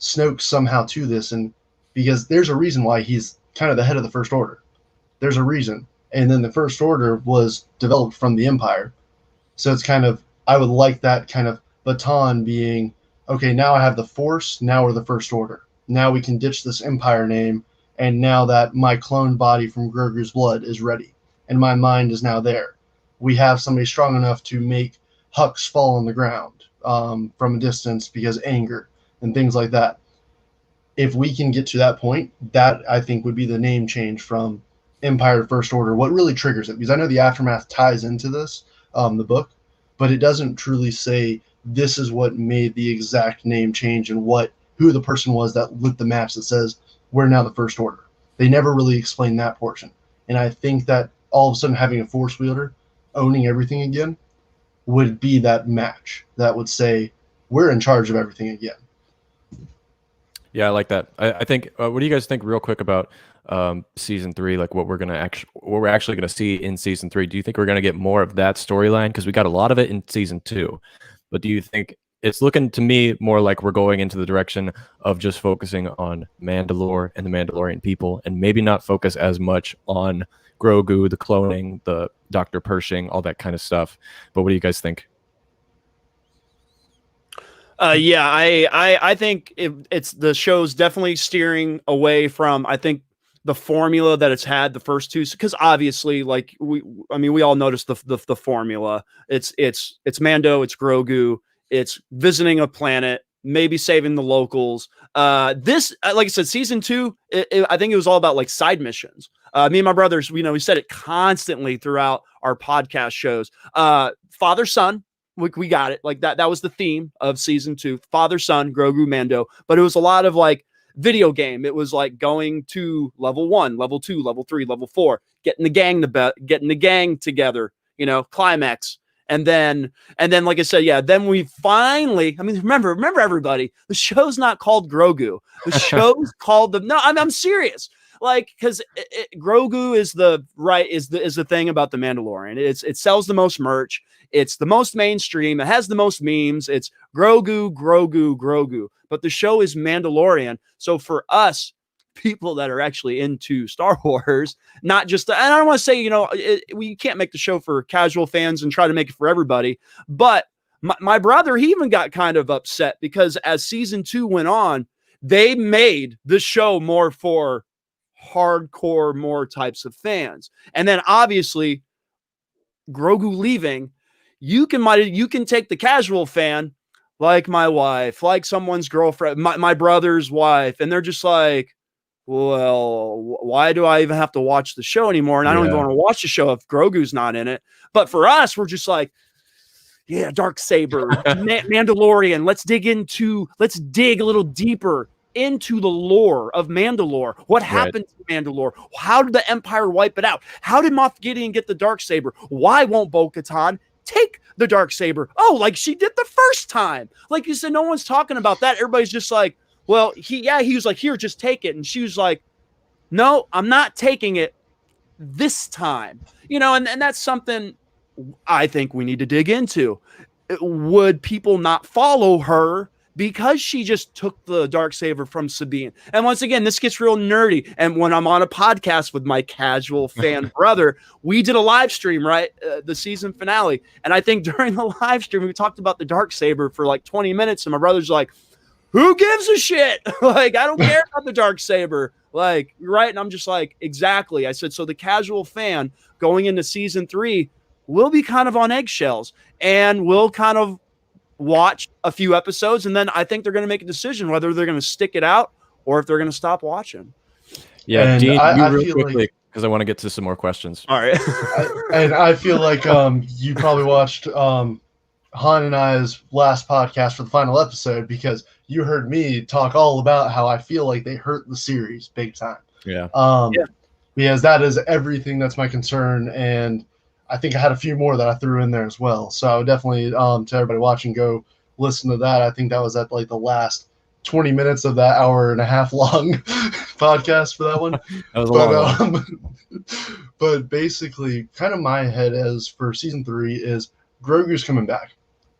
Snoke somehow to this, and because there's a reason why he's kind of the head of the First Order. There's a reason. And then the First Order was developed from the Empire. So it's kind of, I would like that kind of baton being, okay, now I have the Force, now we're the First Order. Now we can ditch this Empire name, and now that my clone body from Grogu's blood is ready, and my mind is now there. We have somebody strong enough to make Hux fall on the ground from a distance because anger and things like that. If we can get to that point, that I think would be the name change from Empire to First Order. What really triggers it? Because I know the Aftermath ties into this, the book, but it doesn't truly say this is what made the exact name change and who the person was that lit the match that says we're now the First Order. They never really explain that portion. And I think that all of a sudden having a Force wielder owning everything again would be that match that would say we're in charge of everything again. Yeah, I like that. I think. What do you guys think, real quick, about season 3? Like, what we're actually gonna see in season 3? Do you think we're gonna get more of that storyline? Because we got a lot of it in season 2, but do you think it's looking to me more like we're going into the direction of just focusing on Mandalore and the Mandalorian people, and maybe not focus as much on Grogu, the cloning, the Dr. Pershing, all that kind of stuff. But what do you guys think? Yeah, I think it's the show's definitely steering away from, I think, the formula that it's had the first two, because obviously, like we all noticed the formula. It's Mando, it's Grogu, it's visiting a planet, maybe saving the locals. This, like I said, season 2, I think it was all about like side missions. Me and my brothers, we said it constantly throughout our podcast shows. Father son. We got it. Like that was the theme of season 2, father, son, Grogu, Mando. But it was a lot of like video game. It was like going to level 1, level 2, level 3, level 4, getting the gang together, climax. And then, like I said, yeah, then we finally, remember everybody, the show's not called Grogu. The show's called I'm serious. Like, because Grogu is the thing about the Mandalorian. It sells the most merch. It's the most mainstream. It has the most memes. It's Grogu, Grogu, Grogu. But the show is Mandalorian. So for us, people that are actually into Star Wars, not just, and I don't want to say, we can't make the show for casual fans and try to make it for everybody. But my brother, he even got kind of upset because as season 2 went on, they made the show more for hardcore, more types of fans. And then obviously Grogu leaving, you can take the casual fan, like my wife, like someone's girlfriend, my brother's wife, and they're just like, well, why do I even have to watch the show anymore? And I don't even want to watch the show if Grogu's not in it. But for us, we're just like, yeah, Darksaber, Mandalorian. Let's dig a little deeper into the lore of Mandalore. What happened to Mandalore? How did the Empire wipe it out? How did Moff Gideon get the Darksaber? Why won't Bo-Katan take the Darksaber? Oh, like she did the first time. Like you said, no one's talking about that. Everybody's just like, well, he was like, here, just take it. And she was like, no, I'm not taking it this time. And that's something I think we need to dig into. Would people not follow her because she just took the Darksaber from Sabine? And once again, this gets real nerdy. And when I'm on a podcast with my casual fan brother, we did a live stream, right? The season finale. And I think during the live stream, we talked about the Darksaber for like 20 minutes. And my brother's like, who gives a shit? Like, I don't care about the Darksaber. Like, right? And I'm just like, exactly. I said, so the casual fan going into season 3 will be kind of on eggshells and will kind of watch a few episodes, and then I think they're going to make a decision whether they're going to stick it out or if they're going to stop watching. Yeah, and Dean, I real feel quickly, like, because I want to get to some more questions. All right. and I feel like you probably watched Han and I's last podcast for the final episode, because you heard me talk all about how I feel like they hurt the series big time. Yeah. Because that is everything that's my concern, and I think I had a few more that I threw in there as well. So I would definitely, to everybody watching, go listen to that. I think that was at like the last 20 minutes of that hour and a half long podcast for that one. That was a long one. But basically, kind of my head as for season 3 is Grogu's coming back.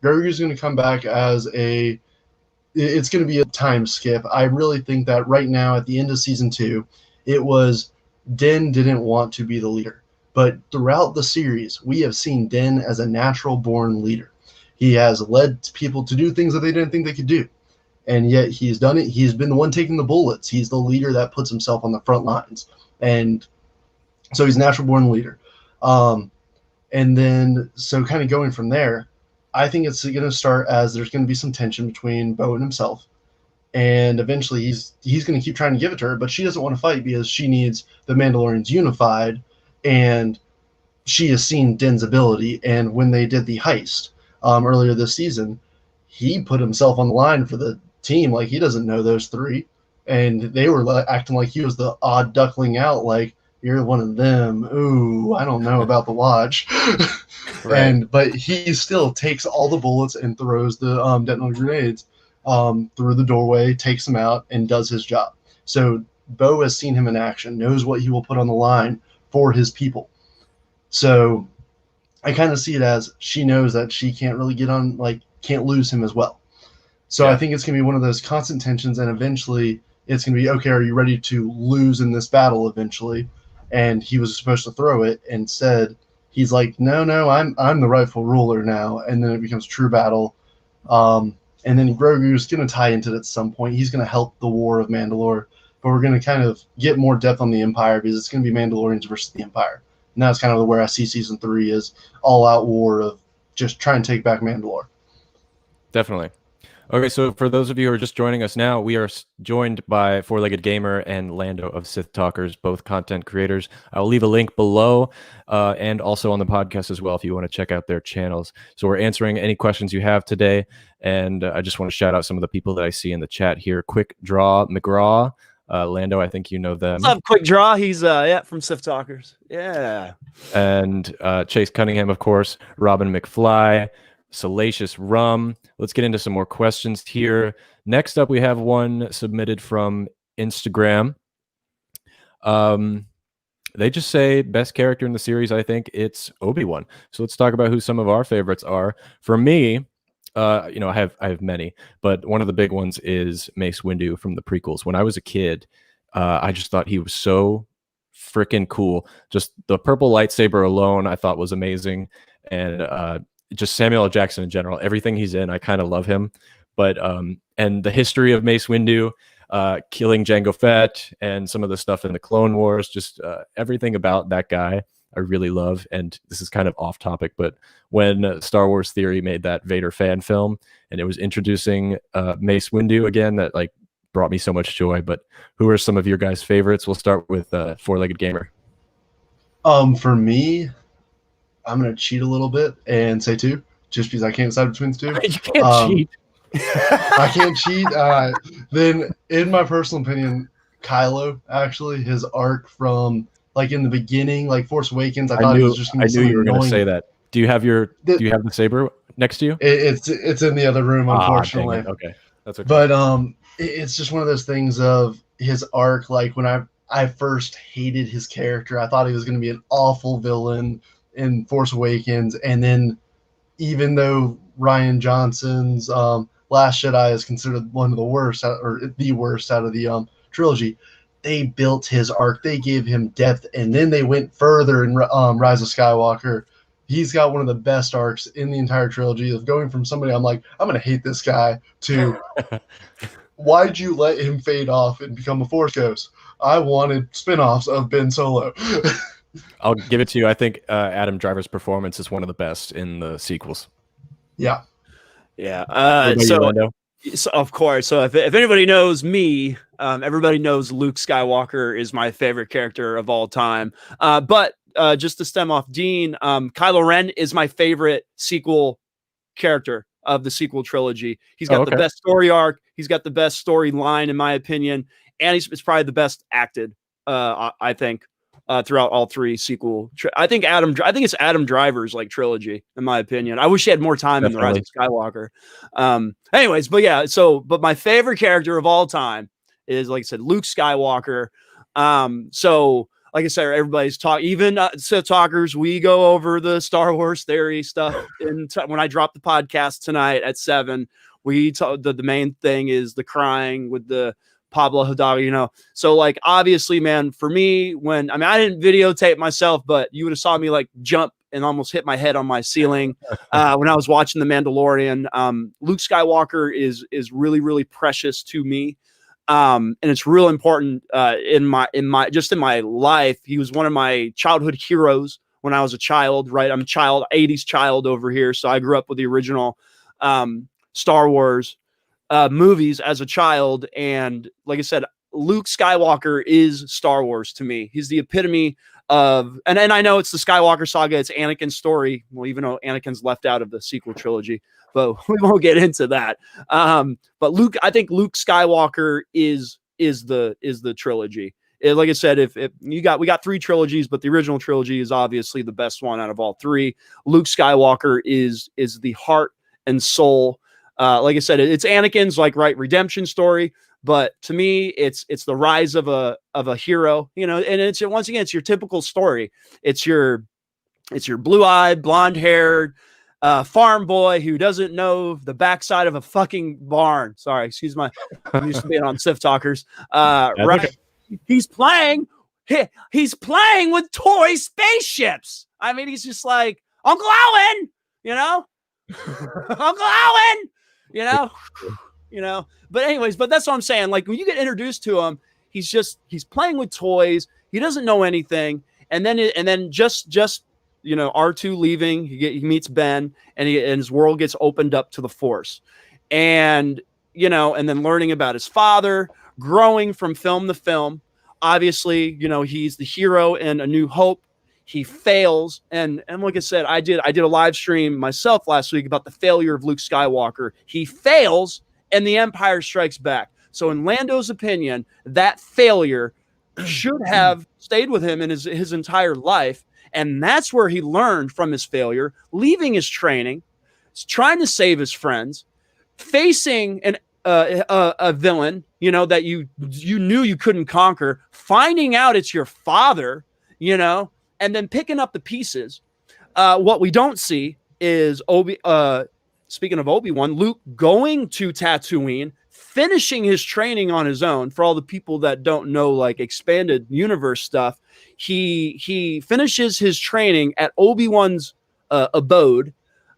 Grogu's going to come back as it's going to be a time skip. I really think that right now at the end of season 2, it was Din didn't want to be the leader. But throughout the series, we have seen Din as a natural-born leader. He has led people to do things that they didn't think they could do. And yet he's done it. He's been the one taking the bullets. He's the leader that puts himself on the front lines. And so he's a natural-born leader. And then, so kind of going from there, I think it's going to start as there's going to be some tension between Bo and himself. And eventually he's going to keep trying to give it to her, but she doesn't want to fight because she needs the Mandalorians unified. And she has seen Din's ability. And when they did the heist earlier this season, he put himself on the line for the team. Like, he doesn't know those 3. And they were acting like he was the odd duckling out, like, you're one of them. Ooh, I don't know about the watch. Right. But he still takes all the bullets and throws the detonator grenades through the doorway, takes them out, and does his job. So Bo has seen him in action, knows what he will put on the line for his people. So I kind of see it as she knows that she can't really can't lose him as well. So I think it's going to be one of those constant tensions, and eventually it's going to be, okay, are you ready to lose in this battle eventually? And he was supposed to throw it, and said, he's like, no, I'm the rightful ruler now. And then it becomes true battle. And then Grogu's going to tie into it at some point. He's going to help the War of Mandalore, but we're going to kind of get more depth on the Empire, because it's going to be Mandalorians versus the Empire. And that's kind of where I see season 3 is, all-out war of just trying to take back Mandalore. Definitely. Okay, so for those of you who are just joining us now, we are joined by Four-Legged Gamer and Lando of Sith Talkers, both content creators. I'll leave a link below and also on the podcast as well if you want to check out their channels. So we're answering any questions you have today, and I just want to shout out some of the people that I see in the chat here. Quick Draw McGraw, Lando, I think you know them. What's up, Quick Draw? He's from Sith Talkers. Yeah. And Chase Cunningham, of course, Robin McFly, Salacious Rum. Let's get into some more questions here. Next up, we have one submitted from Instagram. They just say best character in the series. I think it's Obi-Wan. So let's talk about who some of our favorites are. For me, I have many, but one of the big ones is Mace Windu from the prequels. When I was a kid, I just thought he was so freaking cool. Just the purple lightsaber alone, I thought was amazing, and just Samuel L. Jackson in general, everything he's in, I kind of love him. But and the history of Mace Windu, killing Jango Fett, and some of the stuff in the Clone Wars, just everything about that guy I really love. And this is kind of off topic, but when Star Wars Theory made that Vader fan film, and it was introducing Mace Windu again, that like brought me so much joy. But who are some of your guys' favorites? We'll start with Four-Legged Gamer. For me, I'm going to cheat a little bit and say 2, just because I can't decide between the 2. You can't cheat. I can't cheat. Then, in my personal opinion, Kylo, actually, his arc from like in the beginning, like Force Awakens, I thought it was just going to be. I knew you were going to say that. Do you have the saber next to you? It's in the other room, unfortunately. Okay, that's okay. But it's just one of those things of his arc. Like when I first hated his character, I thought he was going to be an awful villain in Force Awakens, and then even though Rian Johnson's Last Jedi is considered one of the worst, or the worst out of the trilogy, they built his arc, they gave him depth, and then they went further in Rise of Skywalker. He's got one of the best arcs in the entire trilogy, of going from somebody I'm like, I'm going to hate this guy, to why'd you let him fade off and become a Force Ghost? I wanted spin-offs of Ben Solo. I'll give it to you. I think Adam Driver's performance is one of the best in the sequels. Yeah. So of course. So if anybody knows me, everybody knows Luke Skywalker is my favorite character of all time. But just to stem off Dean, Kylo Ren is my favorite sequel character of the sequel trilogy. He's got the best story arc. He's got the best storyline, in my opinion, and it's probably the best acted. I think. Throughout all 3 sequel. I think it's Adam Driver's like trilogy, in my opinion. I wish he had more time in the Rise of Skywalker. Anyways, but my favorite character of all time is, like I said, Luke Skywalker. So like I said, everybody's even Sith Talkers, we go over the Star Wars Theory stuff when I drop the podcast tonight at 7. We talk, the main thing is the crying with the Pablo Hidalgo, So like, obviously, man, for me, I didn't videotape myself, but you would have saw me like jump and almost hit my head on my ceiling when I was watching The Mandalorian. Luke Skywalker is really, really precious to me. And it's real important in my life. He was one of my childhood heroes when I was a child, right? I'm a 80s child over here. So I grew up with the original Star Wars movies as a child, and like I said, Luke Skywalker is Star Wars to me. He's the epitome of, and I know it's the Skywalker saga, it's Anakin's story. Well, even though Anakin's left out of the sequel trilogy, but we won't get into that. But I think Luke Skywalker is the trilogy. Like I said, we got 3 trilogies, but the original trilogy is obviously the best one out of all 3. Luke Skywalker is the heart and soul. Like I said, it's Anakin's redemption story, but to me, it's the rise of a hero, and it's your typical story. It's your blue-eyed, blonde-haired, farm boy who doesn't know the backside of a fucking barn. Sorry, excuse my. I'm used to being on Sith Talkers. Right? Okay. He's playing. He's playing with toy spaceships. I mean, he's just like Uncle Owen, you know, Uncle Owen, you know. But anyways, that's what I'm saying. Like when you get introduced to him, he's playing with toys. He doesn't know anything, and then just R2 leaving, he meets Ben, and his world gets opened up to the Force, and then learning about his father, growing from film to film. Obviously, he's the hero in A New Hope. He fails, and like I said, I did a live stream myself last week about the failure of Luke Skywalker. He fails, and the Empire strikes back. So, in Lando's opinion, that failure should have stayed with him in his entire life. And that's where he learned from his failure, leaving his training, trying to save his friends, facing a villain, that you knew you couldn't conquer, finding out it's your father, and then picking up the pieces. What we don't see is speaking of Obi-Wan, Luke going to Tatooine, finishing his training on his own. For all the people that don't know, like, expanded universe stuff, he finishes his training at Obi-Wan's abode.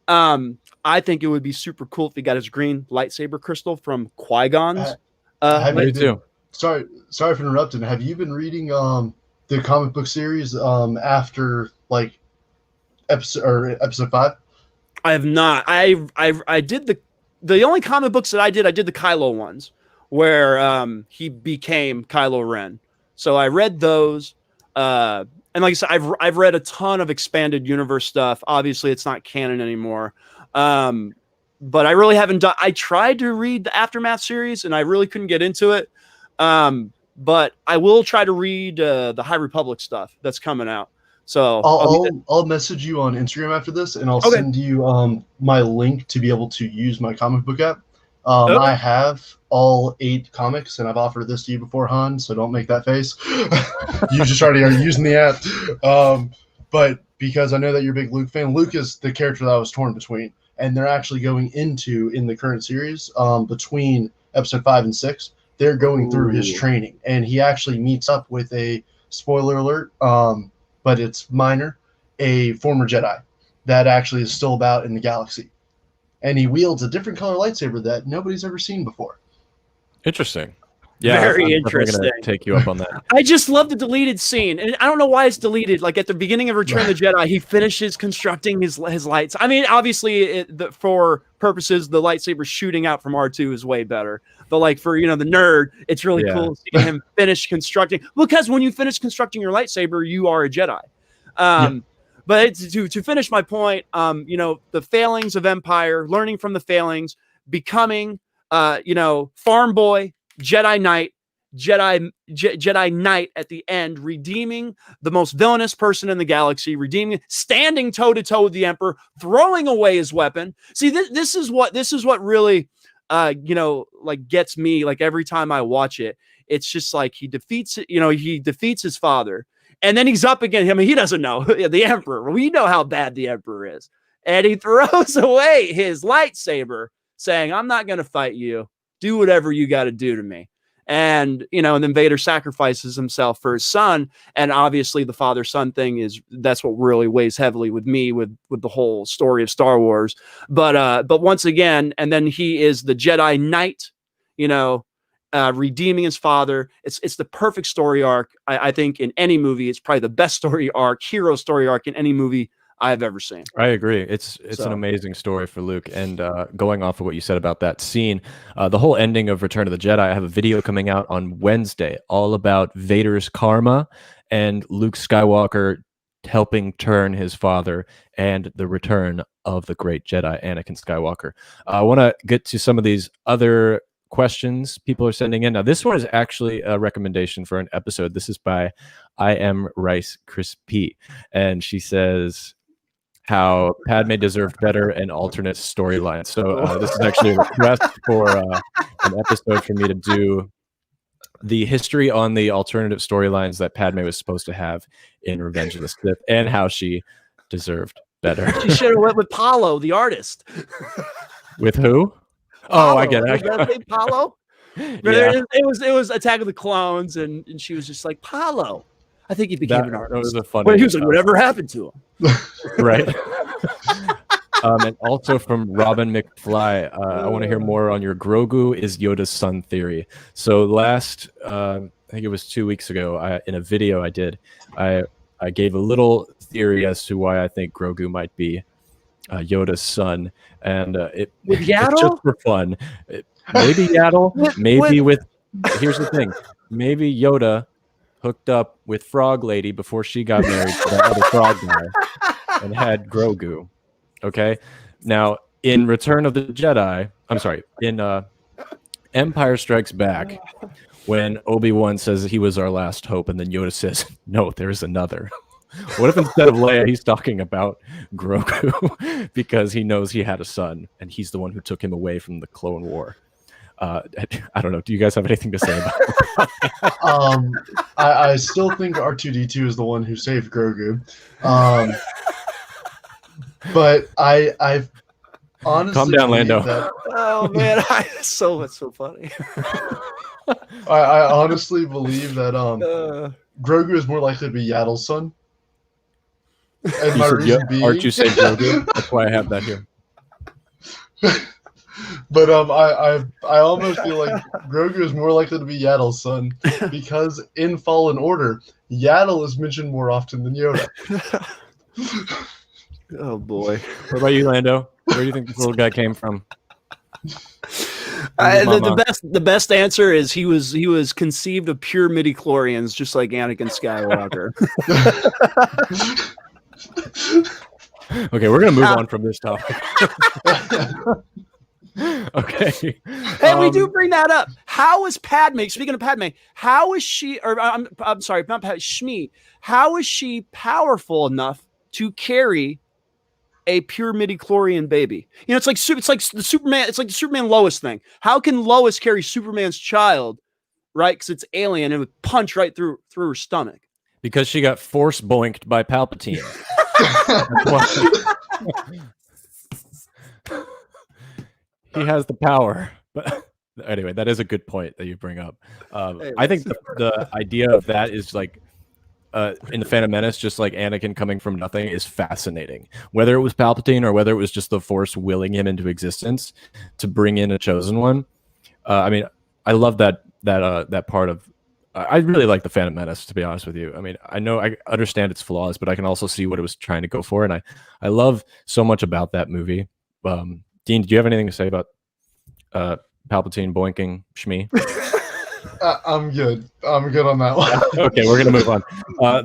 I think it would be super cool if he got his green lightsaber crystal from Qui-Gon's. Sorry for interrupting. Have you been reading the comic book series after like episode 5? I have not. I did the only comic books that I did the Kylo ones where he became Kylo Ren. So I read those. And like I said, I've read a ton of expanded universe stuff. Obviously, it's not canon anymore. But I really haven't done. I tried to read the Aftermath series, and I really couldn't get into it. But I will try to read the High Republic stuff that's coming out. So I'll message you on Instagram after this, and I'll send you my link to be able to use my comic book app. I have all 8 comics, and I've offered this to you before, Han, so don't make that face. You just already are using the app. But because I know that you're a big Luke fan, Luke is the character that I was torn between. And they're actually going into, in the current series, between episode 5 and 6, they're going through his training. And he actually meets up with a, spoiler alert, but it's minor, a former Jedi that actually is still about in the galaxy. And he wields a different color lightsaber that nobody's ever seen before. Interesting. Yeah, very I'm interesting. Gonna take you up on that. I just love the deleted scene, and I don't know why it's deleted. Like at the beginning of Return of the Jedi, he finishes constructing his lights. I mean, obviously, for purposes, the lightsaber shooting out from R2 is way better. But like for the nerd, it's really cool seeing him finish constructing, because when you finish constructing your lightsaber, you are a Jedi. But it's, to finish my point, the failings of Empire, learning from the failings, becoming farm boy, Jedi Knight, Jedi Knight at the end, redeeming the most villainous person in the galaxy, standing toe to toe with the Emperor, throwing away his weapon. See, this is what really, like gets me. Like every time I watch it, it's just like he defeats his father, and then he's up again. I mean, he doesn't know the Emperor. We know how bad the Emperor is, and he throws away his lightsaber, saying, "I'm not going to fight you. Do whatever you got to do to me." And and then Vader sacrifices himself for his son, and obviously the father-son thing that's what really weighs heavily with me with the whole story of Star Wars. But once again, and then he is the Jedi Knight, redeeming his father. It's the perfect story arc. I think in any movie, it's probably the best hero story arc in any movie I've ever seen. I agree. It's an amazing story for Luke. And going off of what you said about that scene, the whole ending of Return of the Jedi, I have a video coming out on Wednesday all about Vader's karma and Luke Skywalker helping turn his father and the return of the great Jedi, Anakin Skywalker. I want to get to some of these other questions people are sending in. Now, this one is actually a recommendation for an episode. This is by I Am Rice Crispy. And she says how Padme deserved better and alternate storylines. So this is actually a request for an episode for me to do the history on the alternative storylines that Padme was supposed to have in Revenge of the Sith and how she deserved better. She should have went with Paulo, the artist. With who? Oh, I get it. Was that name Paulo? Yeah. It was Attack of the Clones, and she was just like, Paulo. I think he became an artist. That was a funny. But he was like, whatever happened to him? Right. And also from Robin McFly, I want to hear more on your Grogu is Yoda's son theory. So last, I think it was 2 weeks ago, in a video I did, I gave a little theory as to why I think Grogu might be Yoda's son, and it's just for fun. Maybe Yaddle, maybe with. Here's the thing: maybe Yoda hooked up with Frog Lady before she got married to that other frog guy, and had Grogu. Okay, now in Return of the Jedi, in Empire Strikes Back, when Obi-Wan says he was our last hope, and then Yoda says, "No, there's another." What if instead of Leia, he's talking about Grogu because he knows he had a son, and he's the one who took him away from the Clone War? I don't know. Do you guys have anything to say about it? I still think R2-D2 is the one who saved Grogu. But I honestly calm down, Lando. Oh man, it's so funny. I honestly believe that Grogu is more likely to be Yaddle's son. And my reason being, R2 saved Grogu. That's why I have that here. But I almost feel like Grogu is more likely to be Yaddle's son because in Fallen Order, Yaddle is mentioned more often than Yoda. Oh boy! What about you, Lando? Where do you think this little guy came from? The best answer is he was conceived of pure midi-chlorians, just like Anakin Skywalker. Okay, we're gonna move on from this topic. Okay. Hey, we do bring that up. How is Padme? Speaking of Padme, how is she? Or I'm sorry, not Padme. Shmi. How is she powerful enough to carry a pure midi-chlorian baby? You know, it's like the Superman. It's like the Superman Lois thing. How can Lois carry Superman's child? Right, because it's alien and it would punch right through her stomach. Because she got force boinked by Palpatine. He has the power. But anyway, that is a good point that you bring up. I think the idea of that is like in the Phantom Menace, just like Anakin coming from nothing is fascinating. Whether it was Palpatine or whether it was just the Force willing him into existence to bring in a chosen one. I mean, I love that part of. I really like the Phantom Menace, to be honest with you. I mean, I understand its flaws, but I can also see what it was trying to go for, and I love so much about that movie. Dean, do you have anything to say about Palpatine boinking Shmi? I'm good. I'm good on that one. Okay, we're gonna move on.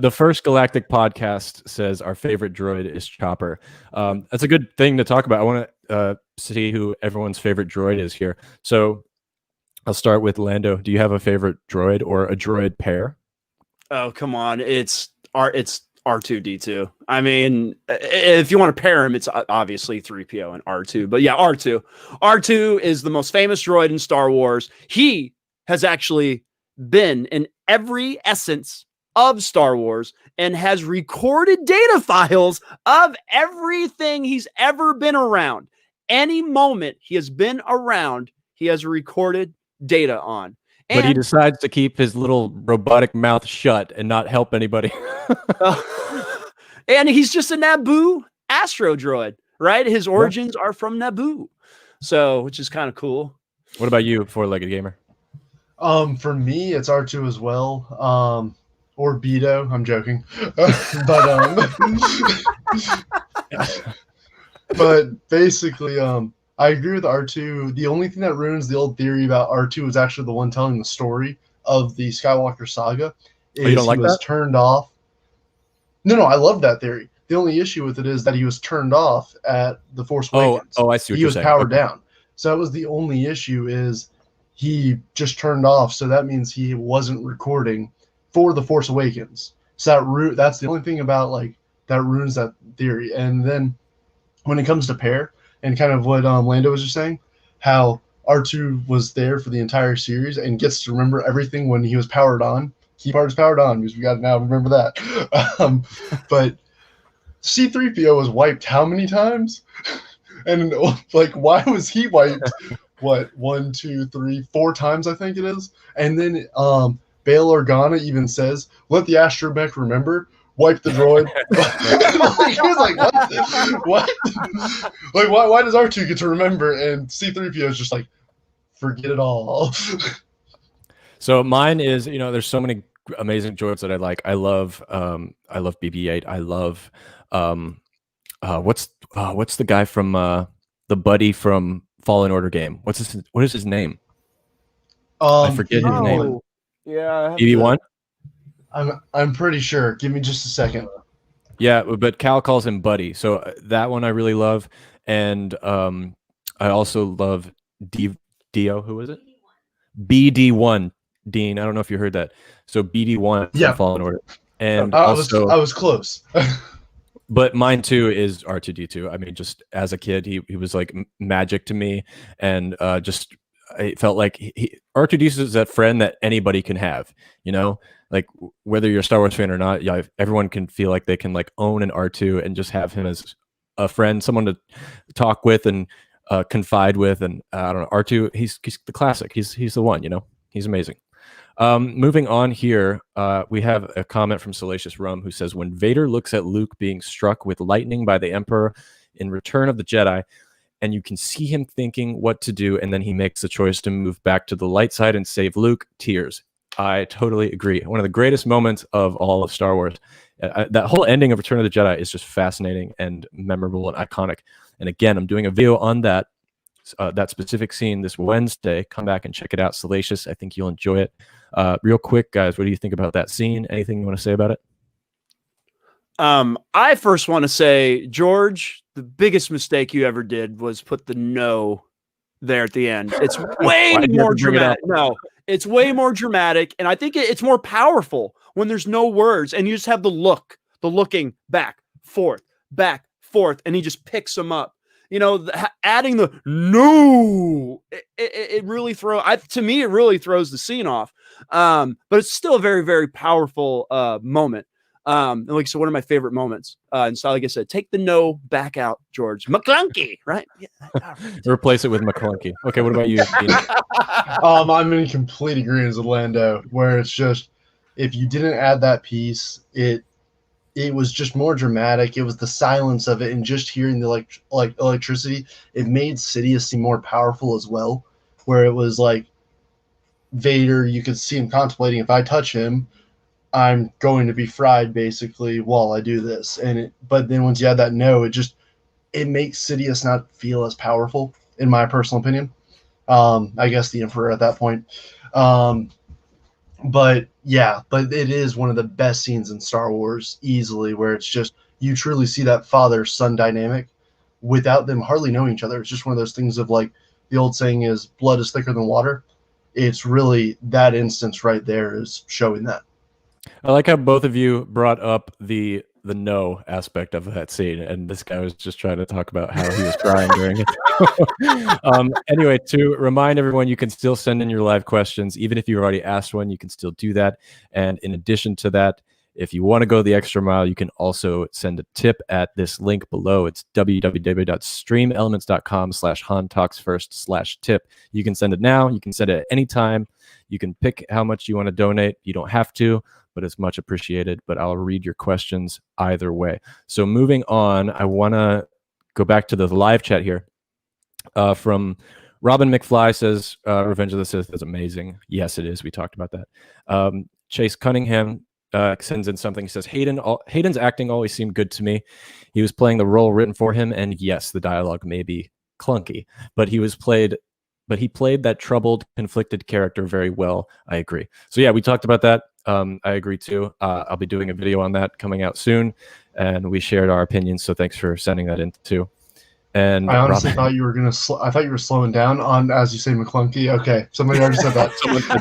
The First Galactic Podcast says our favorite droid is Chopper. That's a good thing to talk about. I want to see who everyone's favorite droid is here. So I'll start with Lando. Do you have a favorite droid or a droid pair? Oh, come on. It's R2-D2. I mean, if you want to pair him, it's obviously 3PO and R2. But yeah, R2. R2 is the most famous droid in Star Wars. He has actually been in every essence of Star Wars and has recorded data files of everything he's ever been around. Any moment he has been around, he has recorded data on. But he decides to keep his little robotic mouth shut and not help anybody. And he's just a Naboo astro droid, right? His origins are from Naboo. So, which is kind of cool. What about you, four-legged gamer? For me, it's R2 as well. Or Beto. I'm joking. But basically, I agree with R2. The only thing that ruins the old theory about R2 is actually the one telling the story of the Skywalker saga. You don't like that? Turned off. No, I love that theory. The only issue with it is that he was turned off at The Force Awakens. Oh, I see what he you're was saying. powered down. So that was the only issue is he just turned off. So that means he wasn't recording for The Force Awakens. So that's the only thing about that ruins that theory. And then when it comes to pair, and kind of what Lando was just saying, how R2 was there for the entire series and gets to remember everything when he was powered on. Key part is powered on because we got to now remember that. But C-3PO was wiped how many times? And like, why was he wiped? What, 1, 2, 3, 4 times? I think it is. And then Bail Organa even says, "Let the astromech remember." Wipe the droid. Like, he was like, "What? What? Like, why does R2 get to remember?" And C-3PO is just like, "Forget it all." So mine is, there's so many amazing droids that I like. I love BB-8. I love what's the guy from the buddy from Fallen Order game? What is his name? I forget his name. Yeah, BB-1. I'm pretty sure. Give me just a second. Yeah, but Cal calls him Buddy. So that one I really love, and I also love Dio. Who is it? BD1. Dean. I don't know if you heard that. So BD1 from Fallen Order, and I was close. But mine too is R2D2. I mean, just as a kid, he was like magic to me, and just I felt like R2D2 is that friend that anybody can have. Like whether you're a Star Wars fan or not, everyone can feel like they can like own an R2 and just have him as a friend, someone to talk with and confide with. And I don't know, R2, he's the classic. He's the one. He's amazing. Moving on here, we have a comment from Salacious Rum who says, when Vader looks at Luke being struck with lightning by the Emperor in Return of the Jedi, and you can see him thinking what to do, and then he makes the choice to move back to the light side and save Luke, tears. I totally agree. One of the greatest moments of all of Star Wars. That whole ending of Return of the Jedi is just fascinating and memorable and iconic. And again, I'm doing a video on that specific scene this Wednesday. Come back and check it out. Salacious, I think you'll enjoy it. Real quick, guys, what do you think about that scene? Anything you want to say about it? I first want to say, George, the biggest mistake you ever did was put the no there at the end. It's way more dramatic. No, it's way more dramatic. And I think it's more powerful when there's no words and you just have the looking back, forth, and he just picks them up. Adding the no, it really to me, it really throws the scene off. But it's still a very, very powerful moment. And like, so one of my favorite moments, and so like I said, take the no back out, George. McClunky, right? Yeah. Replace it with McClunky. Okay, what about you? I'm in complete agreement with Lando, where it's just, if you didn't add that piece, it was just more dramatic. It was the silence of it, and just hearing the electricity, it made Sidious seem more powerful as well, where it was like Vader, you could see him contemplating, if I touch him, I'm going to be fried basically while I do this. But then once you add that no, it makes Sidious not feel as powerful, in my personal opinion. I guess the Emperor at that point. But it is one of the best scenes in Star Wars, easily, where it's just, you truly see that father-son dynamic without them hardly knowing each other. It's just one of those things of, like, the old saying is, blood is thicker than water. It's really that instance right there is showing that. I like how both of you brought up the no aspect of that scene, and this guy was just trying to talk about how he was crying during it. Anyway, to remind everyone, you can still send in your live questions. Even if you already asked one, you can still do that. And in addition to that, if you want to go the extra mile, you can also send a tip at this link below. It's www.streamelements.com/HanTalksFirst/tip. You can send it now. You can send it at any time. You can pick how much you want to donate. You don't have to, but it's much appreciated. But I'll read your questions either way. So moving on, I want to go back to the live chat here. From Robin McFly says, Revenge of the Sith is amazing. Yes, it is. We talked about that. Chase Cunningham sends in something. He says, Hayden's acting always seemed good to me. He was playing the role written for him, and yes, the dialogue may be clunky, but he played that troubled, conflicted character very well. I agree. So yeah, we talked about that. I agree too. I'll be doing a video on that coming out soon, and we shared our opinions. So thanks for sending that in too. And I honestly thought you were I thought you were slowing down on, as you say, McClunky. Okay, somebody already said that.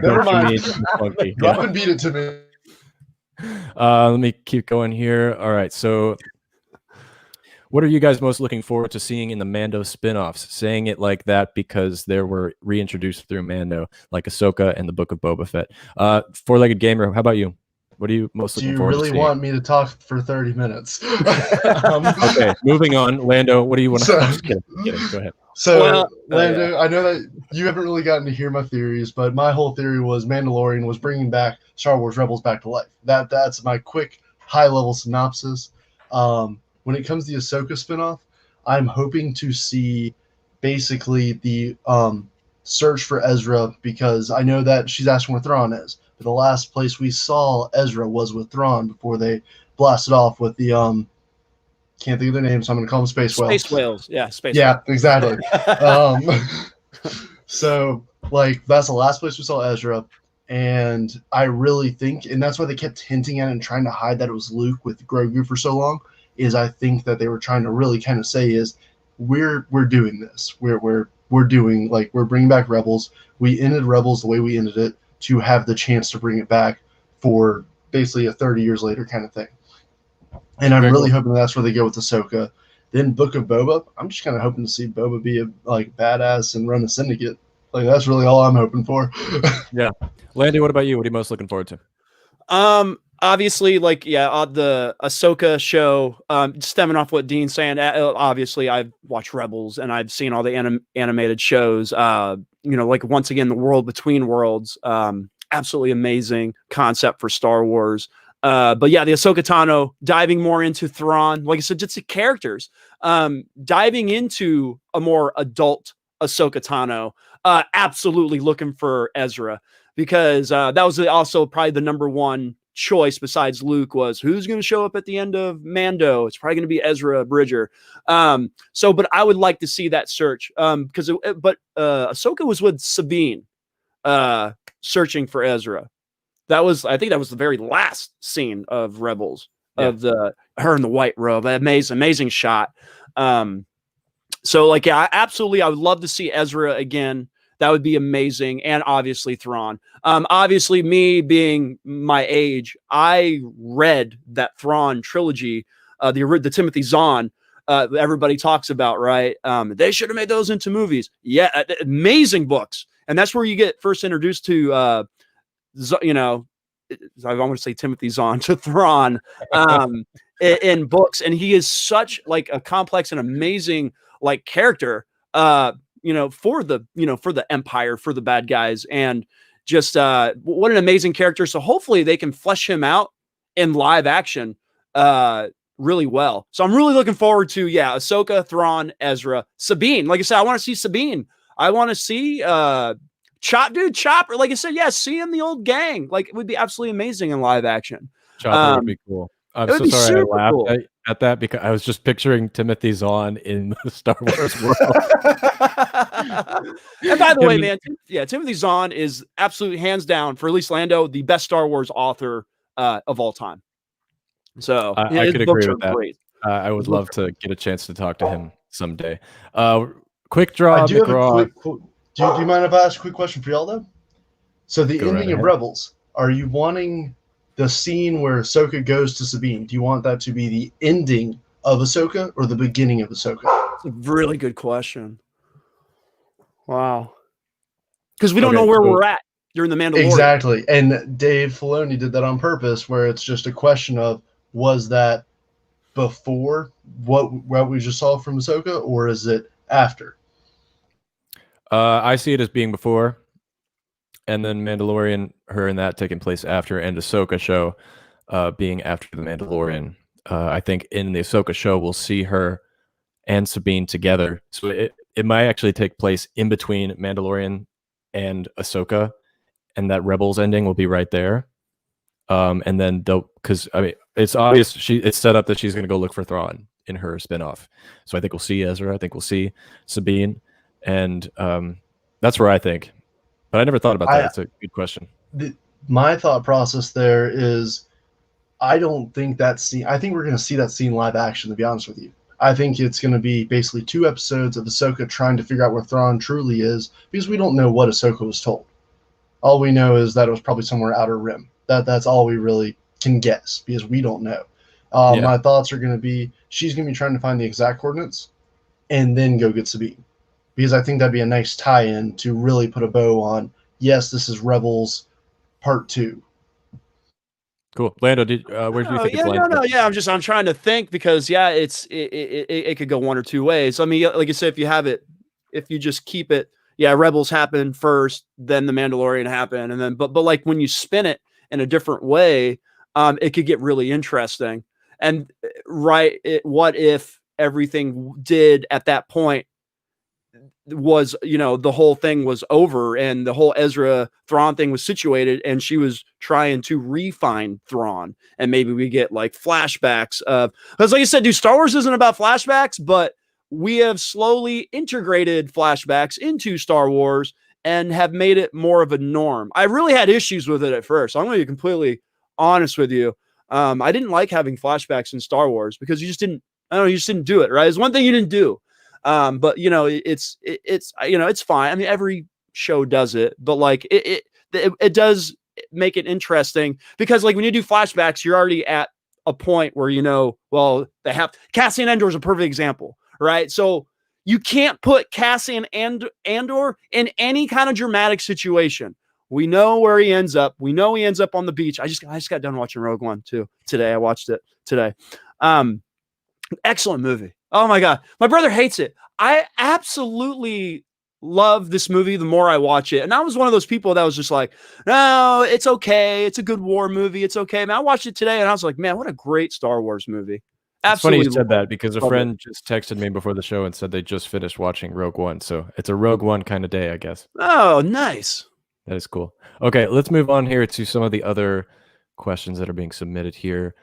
Never mind. Robin beat it to me. Let me keep going here. All right, so what are you guys most looking forward to seeing in the Mando spin-offs? Saying it like that because they were reintroduced through Mando, like Ahsoka and the Book of Boba Fett. Four-Legged Gamer, how about you? What are you most Do looking you forward to really seeing? want me to talk for 30 minutes? Okay, moving on. Lando, what do you want to? So- I'm just kidding. Go ahead. So, Well, Lando, I know that you haven't really gotten to hear my theories, but my whole theory was Mandalorian was bringing back Star Wars Rebels back to life. That's my quick, high-level synopsis. When it comes to the Ahsoka spinoff, I'm hoping to see basically the search for Ezra, because I know that she's asking where Thrawn is. But the last place we saw Ezra was with Thrawn before they blasted off with the can't think of their name, so I'm gonna call them Space Whale. Space whales. Yeah, space Yeah, exactly. whales. So like that's the last place we saw Ezra, and I really think, and that's why they kept hinting at it and trying to hide that it was Luke with Grogu for so long. Is I think that they were trying to really kind of say is we're doing this. We're doing, like, we're bringing back Rebels. We ended Rebels the way we ended it to have the chance to bring it back for basically a 30 years later kind of thing. And I'm Very really cool. hoping that's where they go with Ahsoka. Then Book of Boba, I'm just kind of hoping to see Boba be a badass and run a syndicate. Like that's really all I'm hoping for. Landy, what about you? What are you most looking forward to? Obviously, the Ahsoka show, stemming off what Dean's saying, obviously I've watched Rebels and I've seen all the animated shows, once again, the World Between Worlds, absolutely amazing concept for Star Wars. But yeah, the Ahsoka Tano, diving more into Thrawn, like I said, just the characters, diving into a more adult Ahsoka Tano, absolutely looking for Ezra, because that was also probably the number one choice besides Luke, was who's going to show up at the end of Mando. It's probably going to be Ezra Bridger. But I would like to see that search, because Ahsoka was with Sabine, searching for Ezra. I think that was the very last scene of Rebels, of her in the white robe. Amazing shot. Absolutely, I would love to see Ezra again. That would be amazing. And obviously Thrawn. Obviously, me being my age, I read that Thrawn trilogy, the Timothy Zahn, everybody talks about, right? They should have made those into movies. Yeah, amazing books. And that's where you get first introduced to, I want to say Timothy Zahn, to Thrawn, in books. And he is such like a complex and amazing character, for the Empire, for the bad guys, and just what an amazing character. So hopefully they can flesh him out in live action really well. So I'm really looking forward to Ahsoka, Thrawn, Ezra, Sabine. Like I said, I want to see Sabine. I want to see Chopper. Like I said, seeing the old gang, it would be absolutely amazing in live action. Chopper would be cool. I'm so sorry I laughed at that, because I was just picturing Timothy Zahn in the Star Wars world. And by the way, man, Timothy Zahn is absolutely, hands down, for at least Lando, the best Star Wars author of all time. So I could agree with that. Great. I would love to get a chance to talk to him someday. Quick draw. Do you mind if I ask a quick question for y'all though? So the ending of Rebels, are you wanting the scene where Ahsoka goes to Sabine? Do you want that to be the ending of Ahsoka or the beginning of Ahsoka? That's a really good question. Wow. Because we don't know where we're at during the Mandalorian. Exactly. And Dave Filoni did that on purpose, where it's just a question of, was that before what we just saw from Ahsoka, or is it after? I see it as being before, and then Mandalorian, her and that taking place after, and Ahsoka show being after the Mandalorian. I think in the Ahsoka show we'll see her and Sabine together, so it might actually take place in between Mandalorian and Ahsoka, and that Rebels ending will be right there. And then because I mean it's obvious it's set up that she's going to go look for Thrawn in her spinoff, so I think we'll see Ezra. I think we'll see Sabine, and that's where I think. But I never thought about that. It's a good question. My thought process there is, I don't think that scene. I think we're going to see that scene live action, to be honest with you. I think it's going to be basically 2 episodes of Ahsoka trying to figure out where Thrawn truly is, because we don't know what Ahsoka was told. All we know is that it was probably somewhere Outer Rim. That's all we really can guess, because we don't know. My thoughts are going to be, she's going to be trying to find the exact coordinates and then go get Sabine, because I think that'd be a nice tie-in to really put a bow on, yes, this is Rebels Part 2. Cool. Lando, where do you think it's landing? Yeah. I'm trying to think because it could go one or two ways. I mean, like I said, if you just keep it, Rebels happen first, then the Mandalorian happen, and then but like when you spin it in a different way, it could get really interesting. And what if everything did at that point was, the whole thing was over and the whole Ezra Thrawn thing was situated and she was trying to refine Thrawn, and maybe we get like flashbacks of, because like you said, dude, Star Wars isn't about flashbacks, but we have slowly integrated flashbacks into Star Wars and have made it more of a norm. I really had issues with it at first. I'm going to be completely honest with you. I didn't like having flashbacks in Star Wars because you just didn't do it, right? It's one thing you didn't do. But it's fine. I mean, every show does it, but like it does make it interesting because like when you do flashbacks, you're already at a point where, they have Cassian Andor is a perfect example, right? So you can't put Cassian Andor in any kind of dramatic situation. We know where he ends up. We know he ends up on the beach. I just got done watching Rogue One too today. I watched it today. Excellent movie. Oh my God. My brother hates it. I absolutely love this movie the more I watch it. And I was one of those people that was just like, no, it's okay. It's a good war movie. It's okay. Man, I watched it today and I was like, man, what a great Star Wars movie. Absolutely. It's funny you said that because a friend just texted me before the show and said they just finished watching Rogue One. So it's a Rogue One kind of day, I guess. Oh, nice. That is cool. Okay, let's move on here to some of the other questions that are being submitted here.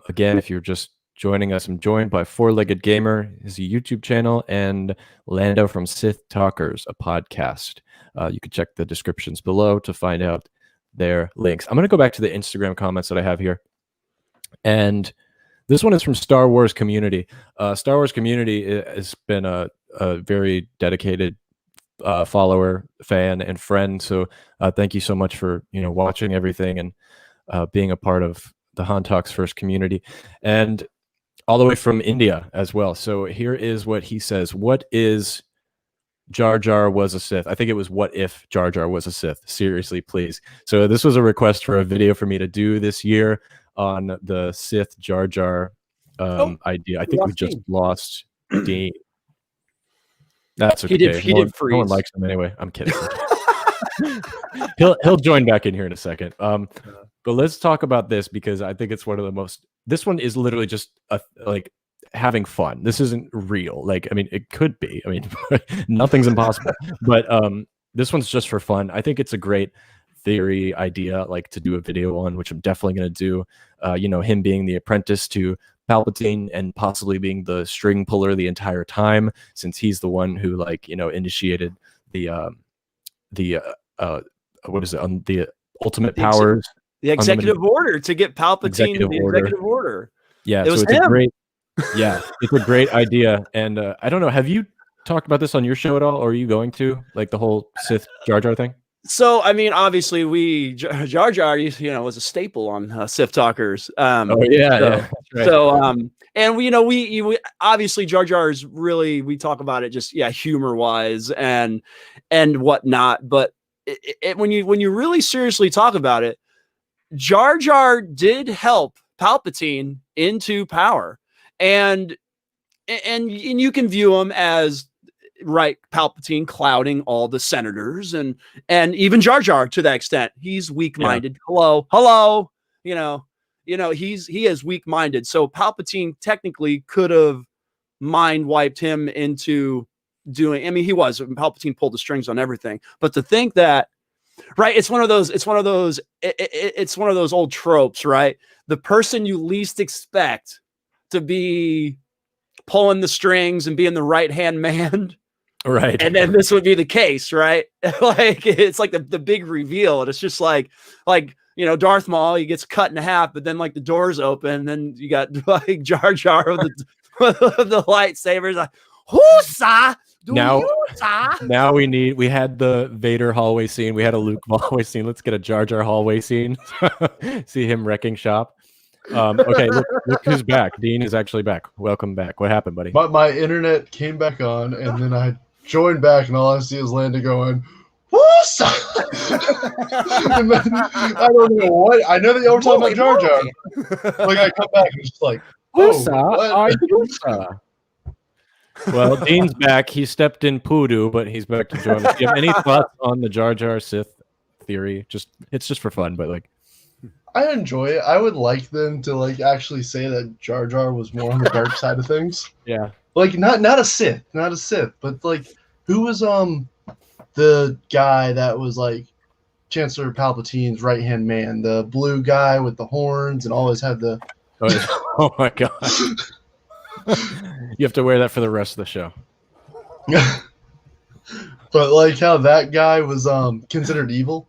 Again, if you're just joining us, I'm joined by Four-Legged Gamer, his YouTube channel, and Lando from Sith Talkers, a podcast. You can check the descriptions below to find out their links. I'm going to go back to the Instagram comments that I have here. And this one is from Star Wars Community. Star Wars Community has been a very dedicated follower, fan, and friend. So thank you so much for watching everything and being a part of the Han Talks First community, and all the way from India as well. So here is what he says. What is Jar Jar was a Sith? I think it was what if Jar Jar was a Sith? Seriously, please. So this was a request for a video for me to do this year on the Sith Jar Jar idea. I think we just lost Dean. That's okay. He did freeze. No one likes him anyway. I'm kidding. He'll join back in here in a second. But let's talk about this because I think it's one of the most. This one is literally just like having fun. This isn't real. Like, I mean, it could be. I mean, nothing's impossible. But this one's just for fun. I think it's a great theory idea, like to do a video on, which I'm definitely going to do. Him being the apprentice to Palpatine and possibly being the string puller the entire time, since he's the one who initiated the what is it, the ultimate powers, the executive order to get Palpatine executive order. Yeah, it's a great idea. And I don't know, have you talked about this on your show at all, or are you going to, like, the whole Sith Jar Jar thing? So, I mean, obviously, Jar Jar, was a staple on Sith Talkers. Right. So, and we obviously Jar Jar is really, we talk about it just humor wise and whatnot. But when you really seriously talk about it, Jar Jar did help Palpatine into power, and you can view him as Palpatine clouding all the senators and even Jar Jar to that extent. He's weak-minded. Yeah. Hello. He is weak-minded. So Palpatine technically could have mind wiped him into doing. I mean, Palpatine pulled the strings on everything. But to think that, it's one of those old tropes, right? The person you least expect to be pulling the strings and being the right-hand man. Right. And then this would be the case, right? Like, it's like the big reveal. And it's just like Darth Maul, he gets cut in half, but then like the doors open, and then you got like Jar Jar of the lightsabers, like, whoosah! Now we had the Vader hallway scene, we had a Luke hallway scene. Let's get a Jar Jar hallway scene. See him wrecking shop. Okay, look who's back. Dean is actually back. Welcome back. What happened, buddy? My internet came back on, and then I joined back, and all I see is Lando going, Woosa! And then, I don't know what. I know that y'all were talking about Jar Jar. Like I come back and it's just like, Well, Dean's back. He stepped in poodoo, but he's back to join us. Do you have any thoughts on the Jar Jar Sith theory? It's just for fun, but like, I enjoy it. I would like them to like actually say that Jar Jar was more on the dark side of things. Yeah. Like not a Sith, but like who was the guy that was like Chancellor Palpatine's right hand man, the blue guy with the horns and always had the. Oh my god! You have to wear that for the rest of the show. But like how that guy was considered evil.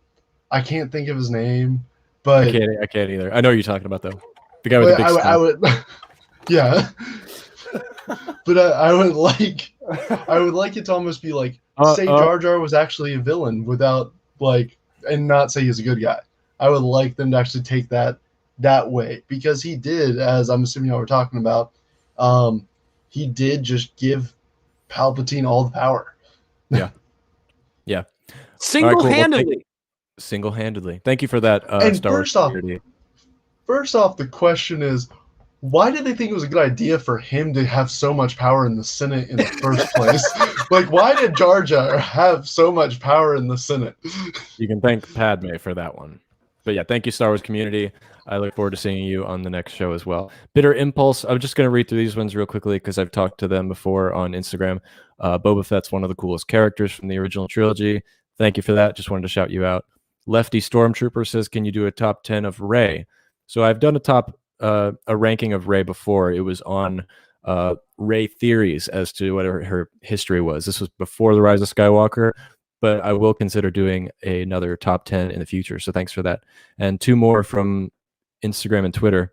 I can't think of his name, but I can't either. I know what you're talking about though. The guy with the big I would, yeah. But I would like it to almost be like say Jar Jar was actually a villain without like and not say he's a good guy. I would like them to actually take that way because he did, as I'm assuming y'all were talking about, he did just give Palpatine all the power. Yeah. Yeah. Single-handedly. Right, cool. Single-handedly. Thank you for that. And Star Wars first off, the question is, why did they think it was a good idea for him to have so much power in the Senate in the first place? Like, why did Jar Jar have so much power in the Senate? You can thank Padme for that one. But yeah, thank you, Star Wars community. I look forward to seeing you on the next show as well. Bitter Impulse. I'm just going to read through these ones real quickly because I've talked to them before on Instagram. Boba Fett's one of the coolest characters from the original trilogy. Thank you for that. Just wanted to shout you out. Lefty Stormtrooper says, can you do a top 10 of Rey? So I've done a ranking of Rey before. It was on Rey theories as to what her history was. This was before the Rise of Skywalker, but I will consider doing another top 10 in the future. So thanks for that. And two more from Instagram and Twitter.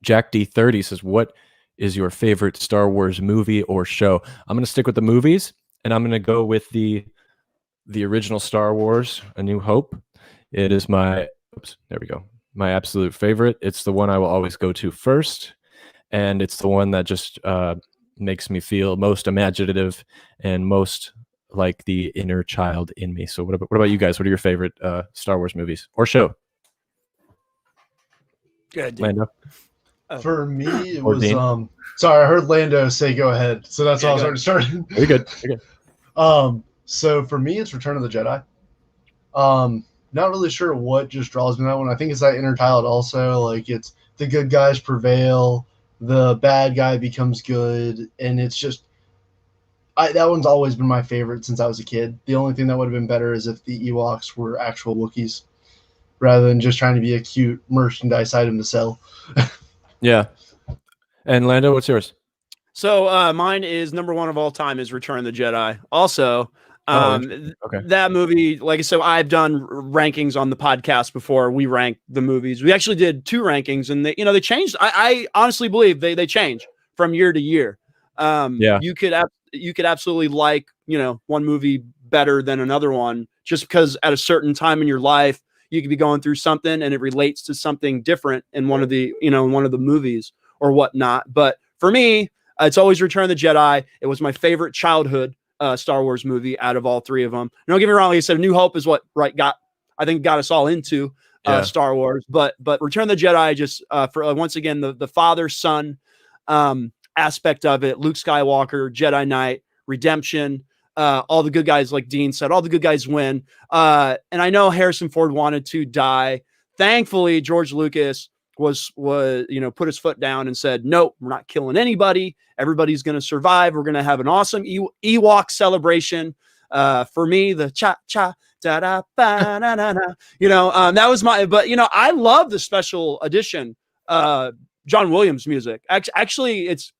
Jack D30 says, what is your favorite Star Wars movie or show? I'm going to stick with the movies, and I'm going to go with the original Star Wars, A New Hope. It is my absolute favorite. It's the one I will always go to first, and it's the one that just makes me feel most imaginative and most like the inner child in me. So what about you guys? What are your favorite Star Wars movies or show? Good, Lando. For me, it was sorry, I heard Lando say go ahead. So that's why I was already starting. You're good. You're good. So for me, it's Return of the Jedi. Not really sure what just draws me to that one. I think it's that inner child also. Like it's the good guys prevail, the bad guy becomes good, and it's just that one's always been my favorite since I was a kid. The only thing that would have been better is if the Ewoks were actual Wookiees rather than just trying to be a cute merchandise item to sell. Yeah. And Lando, what's yours? So mine is number one of all time is Return of the Jedi. Also, that movie, like I said, I've done rankings on the podcast before. We ranked the movies. We actually did 2 rankings, and they changed. I honestly believe they change from year to year. You could absolutely like one movie better than another one just because at a certain time in your life you could be going through something and it relates to something different in one of the movies or whatnot. But for me, it's always Return of the Jedi. It was my favorite childhood Star Wars movie out of all 3 of them. Don't get me wrong, like I said, New Hope is what got us all into Star Wars. But Return of the Jedi just for once again the father-son aspect of it. Luke Skywalker, Jedi Knight, redemption. All the good guys, like Dean said, all the good guys win. And I know Harrison Ford wanted to die. Thankfully, George Lucas was put his foot down and said, nope, we're not killing anybody. Everybody's going to survive. We're going to have an awesome Ewok celebration. For me, the cha cha da da ba na na na. That was my. But I love the special edition John Williams music. Actually, it's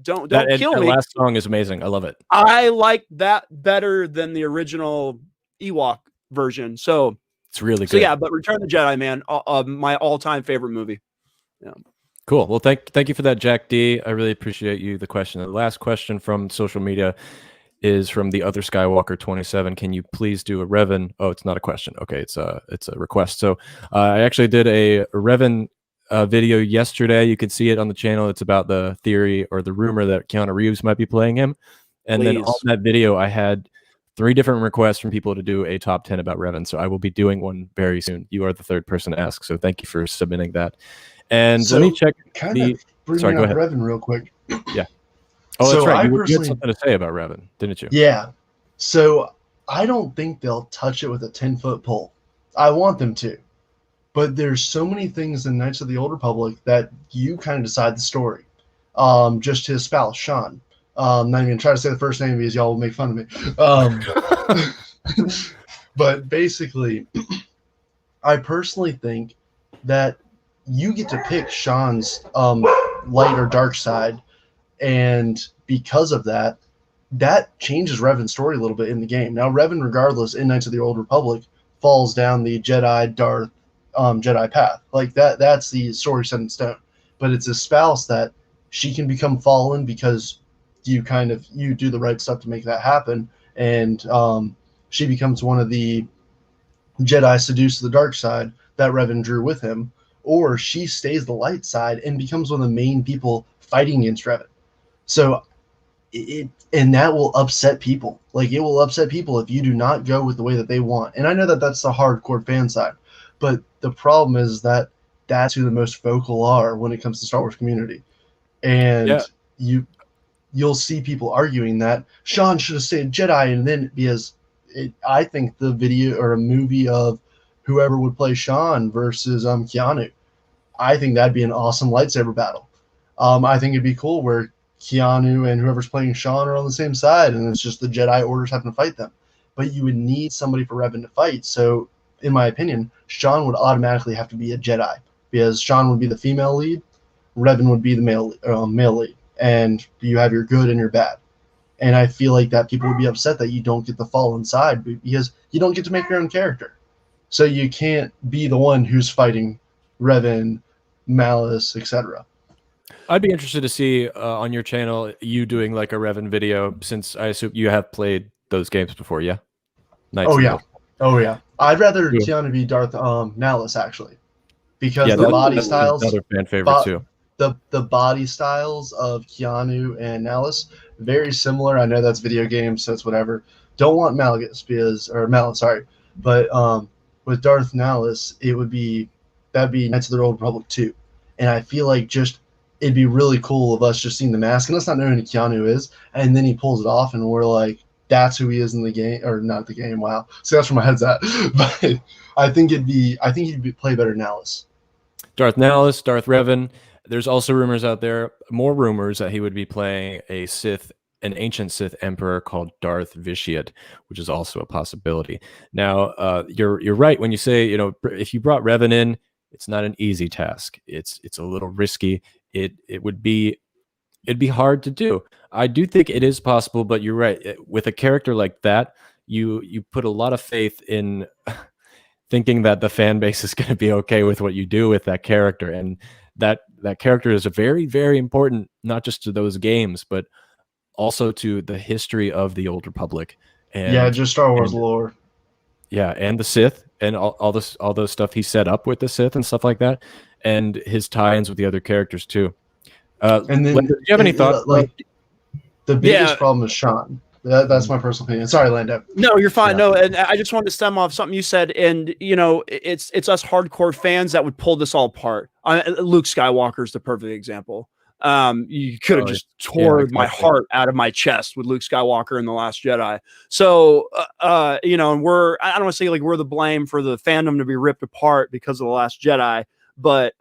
don't kill me. The last song is amazing. I love it. I like that better than the original Ewok version. So it's really good. So yeah, but Return of the Jedi, man, my all-time favorite movie. Yeah. Cool. Well, thank you for that, Jack D. I really appreciate the question. The last question from social media is from the other Skywalker 27. Can you please do a Revan? Oh, it's not a question. Okay, it's a request. So I actually did a Revan video yesterday. You can see it on the channel. It's about the theory or the rumor that Keanu Reeves might be playing him. And then on that video, I had 3 different requests from people to do a top 10 about Revan. So I will be doing one very soon. You are the 3rd person to ask. So thank you for submitting that. And So, let me check kind the. of bringing Sorry, go up ahead. Revan real quick. Yeah. Oh, that's So right. I You had personally, something to say about Revan, didn't you? yeah. So I don't think they'll touch it with a 10-foot pole. I want them to. But there's so many things in Knights of the Old Republic that you kind of decide the story. Just his spouse, Sean. Not even try to say the first name because y'all will make fun of me. But basically, I personally think that you get to pick Sean's light or dark side, and because of that, that changes Revan's story a little bit in the game. Now, Revan, regardless, in Knights of the Old Republic, falls down the Jedi Darth Jedi path. Like that's the story set in stone. But it's a spouse that she can become fallen because you do the right stuff to make that happen, and she becomes one of the Jedi seduced to the dark side that Revan drew with him, or she stays the light side and becomes one of the main people fighting against Revan. So and that will upset people. Like, it will upset people if you do not go with the way that they want. And I know that that's the hardcore fan side, but the problem is that that's who the most vocal are when it comes to Star Wars community. And you'll see people arguing that Sean should have stayed Jedi, and then because I think the video or a movie of whoever would play Sean versus Keanu, I think that'd be an awesome lightsaber battle. I think it'd be cool where Keanu and whoever's playing Sean are on the same side, and it's just the Jedi orders having to fight them. But you would need somebody for Revan to fight. So, in my opinion, Sean would automatically have to be a Jedi, because Sean would be the female lead, Revan would be the male lead, and you have your good and your bad. And I feel like that people would be upset that you don't get the fallen side because you don't get to make your own character. So you can't be the one who's fighting Revan, Malice, etc. I'd be interested to see on your channel you doing like a Revan video, since I assume you have played those games before, yeah? Oh yeah. I'd rather Keanu be Darth Malice, actually, because the body styles. Another fan favorite too. The body styles of Keanu and Malice very similar. I know that's video games, so it's whatever. Don't want Malice but with Darth Malice, that'd be Knights of the Old Republic 2, and I feel like it'd be really cool of us just seeing the mask and us not knowing who Keanu is, and then he pulls it off, and we're like, that's who he is in the game, or not the game. Wow, so that's where my head's at. But I think he'd play better than Malice. Darth Malice, Darth Revan. There's also rumors out there, more rumors, that he would be playing an ancient Sith emperor called Darth Vitiate, which is also a possibility. Now, you're right when you say, if you brought Revan in, it's not an easy task. It's a little risky. It'd be hard to do. I do think it is possible, but you're right. With a character like that, you put a lot of faith in thinking that the fan base is going to be okay with what you do with that character, and that character is a very, very important, not just to those games, but also to the history of the Old Republic. And just Star Wars lore. Yeah, and the Sith, and all those stuff he set up with the Sith and stuff like that, and his tie-ins with the other characters too. And then, do you have any thoughts? The biggest problem is Sean. That's my personal opinion. Sorry, Lando. No, you're fine. Yeah. No, and I just wanted to stem off something you said, and it's us hardcore fans that would pull this all apart. Luke Skywalker is the perfect example. You could have just tore my heart out of my chest with Luke Skywalker in The Last Jedi. So, and I don't want to say like we're the blame for the fandom to be ripped apart because of The Last Jedi, but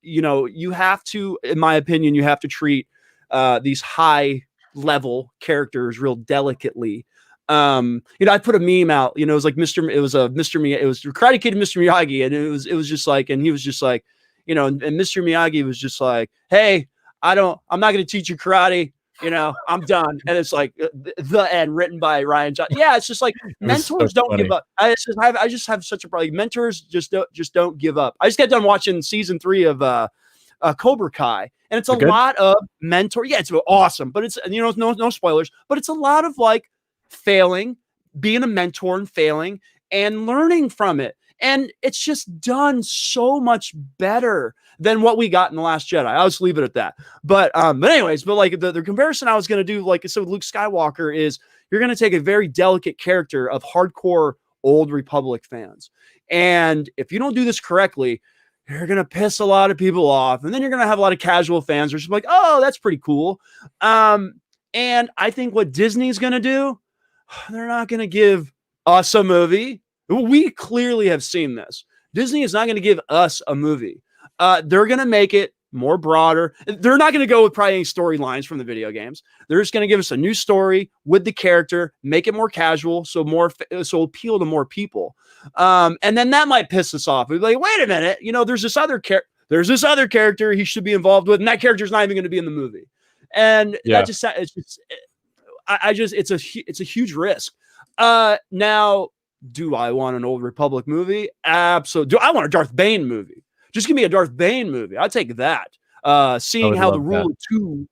you have to, in my opinion, you have to treat these high level characters real delicately. I put a meme out, it was like it was Karate Kid and Mr. Miyagi, and it was just like, and he was just like, and Mr. Miyagi was just like, hey, I'm not going to teach you karate, I'm done. And it's like the end, written by Ryan Johnson. Yeah, it's just like mentors don't give up. I just have such a problem. Mentors just don't give up. I just got done watching season 3 of Cobra Kai, and it's a lot of mentor. Yeah, it's awesome, but it's no spoilers, but it's a lot of like failing, being a mentor and failing and learning from it. And it's just done so much better than what we got in The Last Jedi. I'll just leave it at that. But anyways, but like the comparison I was going to do, like, so with Luke Skywalker is you're going to take a very delicate character of hardcore Old Republic fans. And if you don't do this correctly, you're going to piss a lot of people off. And then you're going to have a lot of casual fans who are just like, oh, that's pretty cool. And I think what Disney's going to do, they're not going to give us a movie. We clearly have seen this. Disney is not going to give us a movie. They're going to make it more broader. They're not going to go with probably any storylines from the video games. They're just going to give us a new story with the character, make it more casual, so appeal to more people. And then that might piss us off. We'd be like, wait a minute, there's this other character he should be involved with, and that character's not even going to be in the movie. And that it's a huge risk. Now, do I want an Old Republic movie? Absolutely. Do I want a Darth Bane movie? Just give me a Darth Bane movie. I'd take that. Seeing how the Rule of Two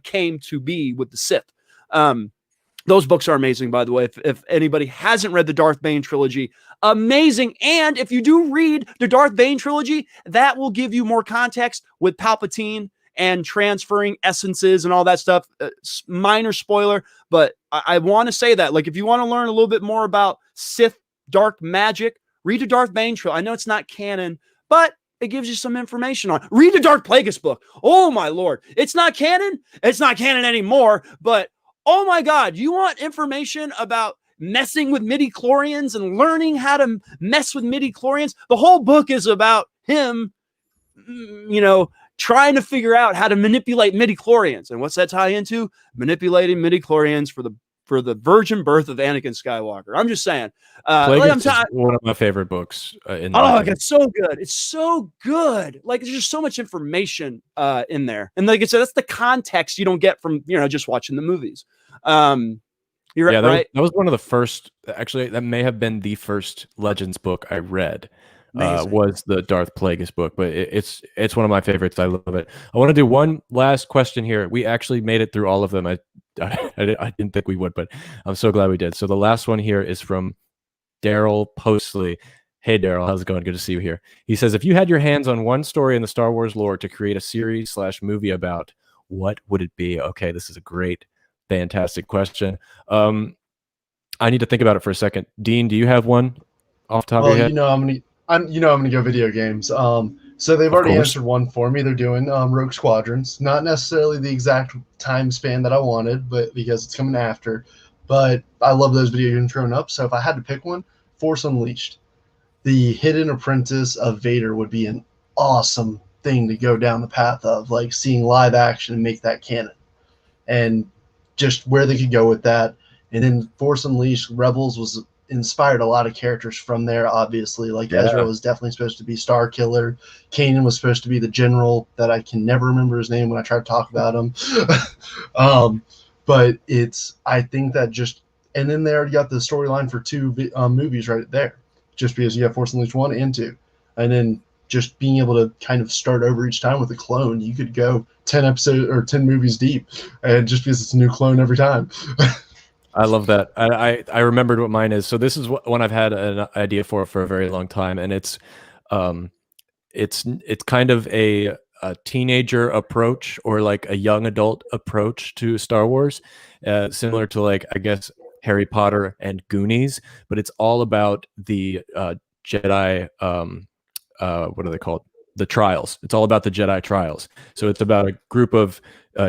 came to be with the Sith. Those books are amazing, by the way. If anybody hasn't read the Darth Bane trilogy, amazing. And if you do read the Darth Bane trilogy, that will give you more context with Palpatine and transferring essences and all that stuff. Minor spoiler, but I want to say that, like, if you want to learn a little bit more about Sith dark magic, read the Darth Bane trilogy. I know it's not canon, but it gives you some information on. Read the Dark Plagueis book. Oh my Lord. It's not canon. It's not canon anymore, but oh my God, you want information about messing with midi-chlorians and learning how to mess with midi-chlorians? The whole book is about him, trying to figure out how to manipulate midi-chlorians. And what's that tie into? Manipulating midi-chlorians for the virgin birth of Anakin Skywalker. I'm just saying. Plagueis is one of my favorite books. It's so good. It's so good. Like, there's just so much information in there. And like I said, that's the context you don't get from, just watching the movies. You're right. That was one of the first, actually, that may have been the first Legends book I read. Was the Darth Plagueis book, but it's one of my favorites. I love it. I want to do one last question here. We actually made it through all of them. I didn't think we would, but I'm so glad we did. So the last one here is from Daryl Postley. Hey, Daryl, how's it going? Good to see you here. He says, if you had your hands on one story in the Star Wars lore to create a series/movie about, what would it be? Okay, this is a great, fantastic question. I need to think about it for a second. Dean, do you have one off the top of your head? I'm gonna go video games. So they've already answered one for me. They're doing Rogue Squadrons, not necessarily the exact time span that I wanted, but because it's coming after. But I love those video games growing up. So if I had to pick one, Force Unleashed, the hidden apprentice of Vader would be an awesome thing to go down the path of, like seeing live action and make that canon, and just where they could go with that. And then Force Unleashed, Rebels was inspired a lot of characters from there, obviously. Like Ezra was definitely supposed to be Star Killer. Kanan was supposed to be the general that I can never remember his name when I try to talk about him. But I think that just, and then they already got the storyline for two movies right there, just because you have Force Unleashed 1 and 2. And then just being able to kind of start over each time with a clone, you could go 10 episodes or 10 movies deep, and just because it's a new clone every time. I love that. I remembered what mine is. So this is one I've had an idea for a very long time, and it's kind of a teenager approach, or like a young adult approach to Star Wars, similar to, like, I guess, Harry Potter and Goonies, but it's all about the Jedi. What are they called? The Trials. It's all about the Jedi Trials. So it's about a group of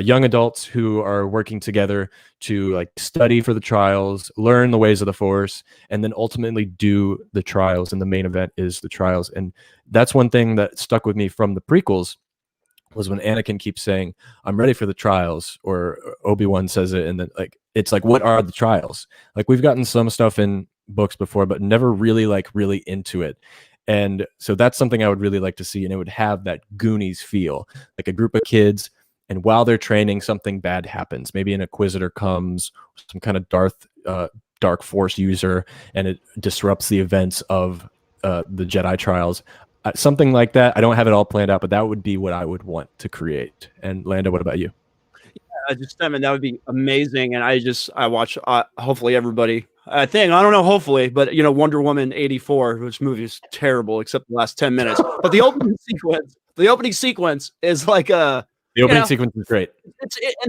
young adults who are working together to, like, study for the trials, learn the ways of the Force, and then ultimately do the trials. And the main event is the trials. And that's one thing that stuck with me from the prequels, was when Anakin keeps saying, "I'm ready for the trials," or Obi-Wan says it, and then, like, it's like, what are the trials? Like, we've gotten some stuff in books before, but never really into it. And so that's something I would really like to see, and it would have that Goonies feel, like a group of kids, and while they're training, something bad happens. Maybe an Inquisitor comes, some kind of dark Force user, and it disrupts the events of the Jedi Trials. Something like that. I don't have it all planned out, but that would be what I would want to create. And Lando, what about you? That would be amazing. And I watch, hopefully everybody, I don't know, hopefully, but Wonder Woman 84, which movie is terrible except the last 10 minutes. But the opening sequence The opening sequence is like a The opening sequence is great.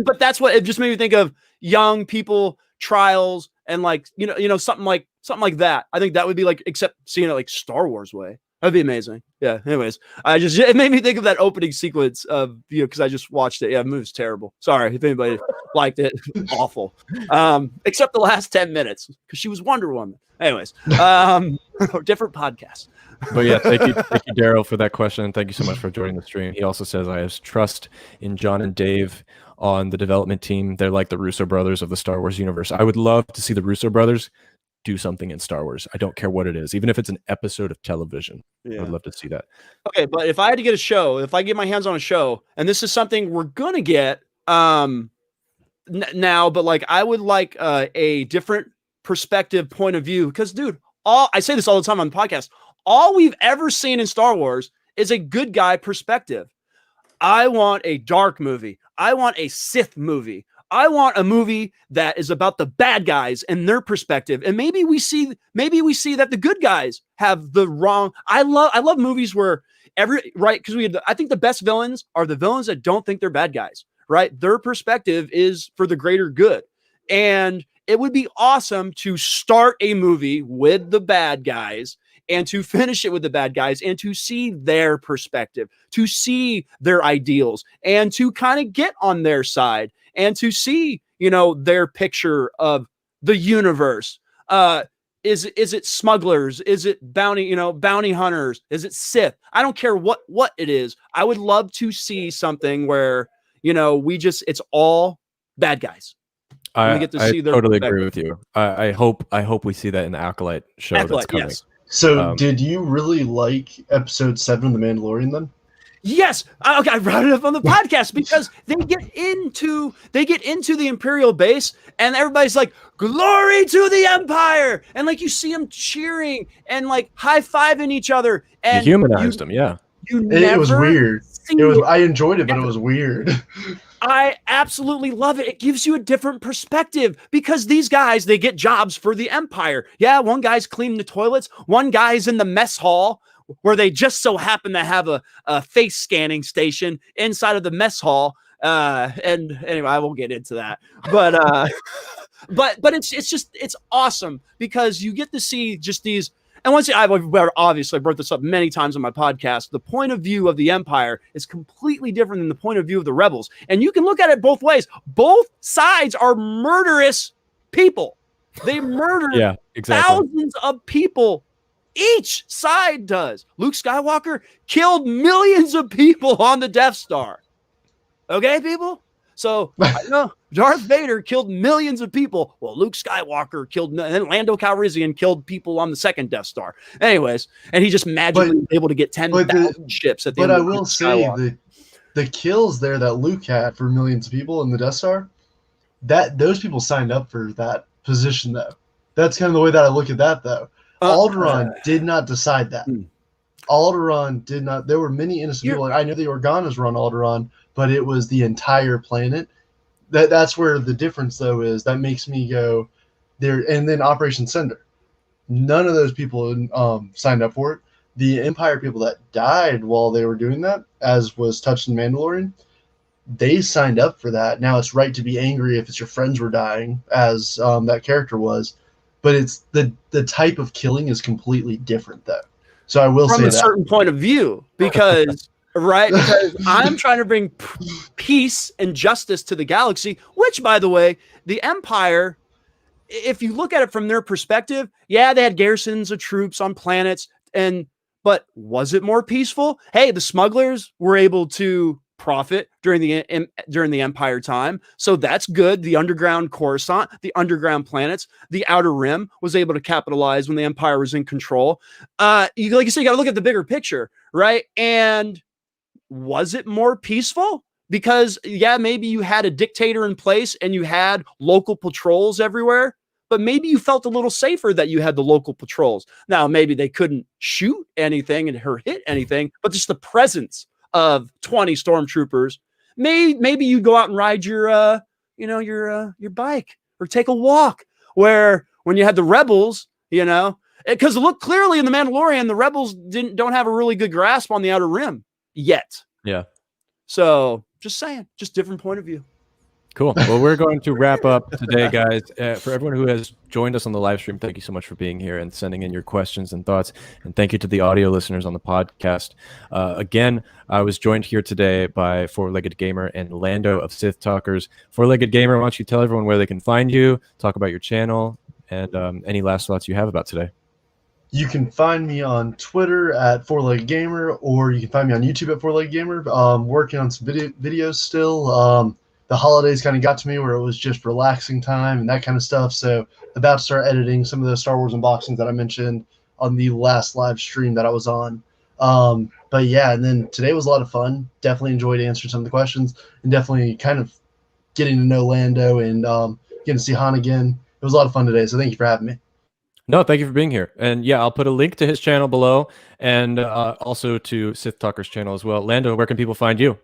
But that's what it just made me think of. Young people, trials, and like something like that. I think that would be like, except seeing it like Star Wars way. That'd be amazing. Yeah. Anyways, it made me think of that opening sequence of because I just watched it. Yeah, the movie's terrible. Sorry if anybody liked it. Awful. Except the last 10 minutes because she was Wonder Woman. Anyways, different podcast. But yeah, thank you, Daryl, for that question, and thank you so much for joining the stream. He also says, I have trust in John and Dave on the development team. They're like the Russo brothers of the Star Wars universe. I would love to see the Russo brothers do something in Star Wars. I don't care what it is, even if it's an episode of television. I would love to see that. Okay, but if I had to get a show, if I get my hands on a show, and this is something we're gonna get now, but like I would like a different perspective, point of view, because dude, I say this all the time on the podcast. All we've ever seen in Star Wars is a good guy perspective. I want a dark movie. I want a Sith movie. I want a movie that is about the bad guys and their perspective. And maybe we see that the good guys have the wrong. I love movies where because I think the best villains are the villains that don't think they're bad guys, right? Their perspective is for the greater good. And it would be awesome to start a movie with the bad guys and to finish it with the bad guys and to see their perspective, to see their ideals, and to kind of get on their side and to see, their picture of the universe. Is it smugglers? Is it bounty hunters? Is it Sith? I don't care what it is. I would love to see something where, it's all bad guys. I totally agree with you. I hope we see that in the Acolyte show that's coming. Yes. So, did you really like episode 7 of The Mandalorian then? Yes. Okay, I brought it up on the podcast because they get into the Imperial base and everybody's like, "Glory to the Empire!" And like you see them cheering and like high-fiving each other. And you humanized them, yeah. It was weird. I enjoyed it, but it was weird. I absolutely love it. It gives you a different perspective because these guys, they get jobs for the Empire. Yeah, one guy's cleaning the toilets. One guy's in the mess hall where they just so happen to have a face scanning station inside of the mess hall. And anyway, I won't get into that. But but it's awesome because you get to see just these. And once I've obviously brought this up many times on my podcast, the point of view of the Empire is completely different than the point of view of the rebels. And you can look at it both ways. Both sides are murderous people. They murder thousands of people. Each side does. Luke Skywalker killed millions of people on the Death Star. Okay, people? So, I know Darth Vader killed millions of people. Well, Luke Skywalker killed, and then Lando Calrissian killed people on the second Death Star. Anyways, and he just magically was able to get 10,000 ships at the end. But I will say the kills there that Luke had for millions of people in the Death Star, that those people signed up for that position, though. That's kind of the way that I look at that, though. Alderaan did not decide that. Alderaan did not. There were many innocent people. Like, I know the Organas were on Alderaan, but it was the entire planet. That's where the difference, though, is. That makes me go there. And then Operation Cinder. None of those people signed up for it. The Empire people that died while they were doing that, as was touched in Mandalorian, they signed up for that. Now it's right to be angry if it's your friends were dying, as that character was. But it's the type of killing is completely different, though. So I will say that. From a certain point of view, because because I'm trying to bring peace and justice to the galaxy, which, by the way, the Empire, if you look at it from their perspective, yeah, they had garrisons of troops on planets, but was it more peaceful? Hey, the smugglers were able to profit during the Empire time, so that's good. The underground Coruscant, the underground planets, the Outer Rim was able to capitalize when the Empire was in control. Like you said, you got to look at the bigger picture, right? And was it more peaceful? Because maybe you had a dictator in place and you had local patrols everywhere, but maybe you felt a little safer that you had the local patrols. Now, maybe they couldn't shoot anything or hit anything, but just the presence of 20 stormtroopers, maybe you go out and ride your bike or take a walk. Where when you had the rebels, because look clearly in the Mandalorian, the rebels don't have a really good grasp on the Outer Rim. yet. Yeah. So just saying, just different point of view. Cool. Well, we're going to wrap up today, guys. For everyone who has joined us on the live stream, thank you so much for being here and sending in your questions and thoughts. And thank you to the audio listeners on the podcast. Again, I was joined here today by Four-Legged Gamer and Lando of Sith Talkers. Four-Legged Gamer, why don't you tell everyone where they can find you, talk about your channel, and any last thoughts you have about today? You can find me on Twitter at Four-Legged Gamer, or you can find me on YouTube at Four-Legged Gamer. Working on some videos still. The holidays kind of got to me where it was just relaxing time and that kind of stuff. So about to start editing some of the Star Wars unboxings that I mentioned on the last live stream that I was on. But yeah, and then today was a lot of fun. Definitely enjoyed answering some of the questions and definitely kind of getting to know Lando and getting to see Han again. It was a lot of fun today. So thank you for having me. No, thank you for being here. And yeah, I'll put a link to his channel below and also to Sith Talkers channel as well. Lando, where can people find you?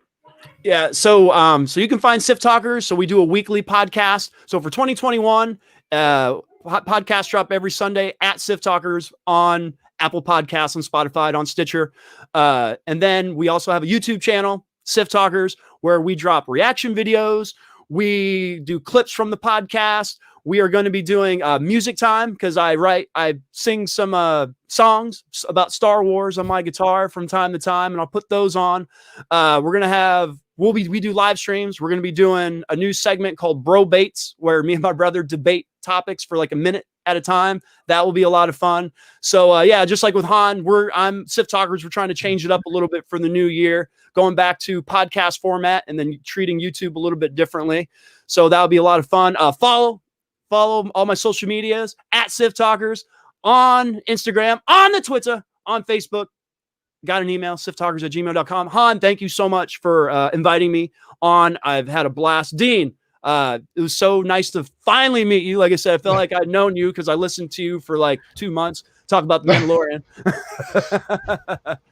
Yeah, so you can find Sith Talkers. So we do a weekly podcast. So for 2021, podcast drop every Sunday at Sith Talkers on Apple Podcasts, on Spotify, on Stitcher. And then we also have a YouTube channel, Sith Talkers, where we drop reaction videos. We do clips from the podcast. We are going to be doing music time because I sing some songs about Star Wars on my guitar from time to time, and I'll put those on. We do live streams. We're going to be doing a new segment called Bro Baits, where me and my brother debate topics for like a minute at a time. That will be a lot of fun. So yeah, just like with Han, I'm Sith Talkers. We're trying to change it up a little bit for the new year, going back to podcast format and then treating YouTube a little bit differently. So that'll be a lot of fun. Follow all my social medias at Sith Talkers on Instagram, on the Twitter, on Facebook. Got an email, sithtalkers@gmail.com. Han, thank you so much for inviting me on. I've had a blast. Dean, it was so nice to finally meet you. Like I said, I felt like I'd known you because I listened to you for like 2 months talk about the Mandalorian.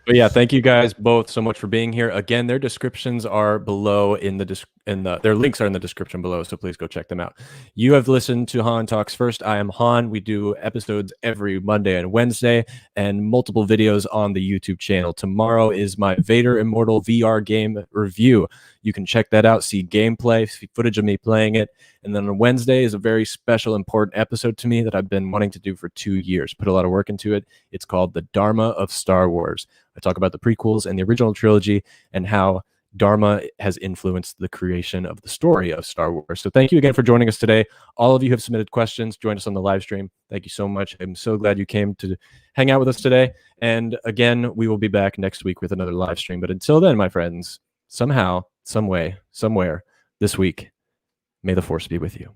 But yeah, thank you guys both so much for being here. Again, their descriptions are below their links are in the description below, so please go check them out. You have listened to Han Talks First. I am Han. We do episodes every Monday and Wednesday and multiple videos on the YouTube channel. Tomorrow is my Vader Immortal VR game review. You can check that out, see gameplay, see footage of me playing it. And then on Wednesday is a very special, important episode to me that I've been wanting to do for 2 years. Put a lot of work into it. It's called The Dharma of Star Wars. I talk about the prequels and the original trilogy and how Dharma has influenced the creation of the story of Star Wars. So thank you again for joining us today. All of you have submitted questions, joined us on the live stream. Thank you so much. I'm so glad you came to hang out with us today. And again, we will be back next week with another live stream. But until then, my friends, somehow, some way, somewhere this week, may the Force be with you.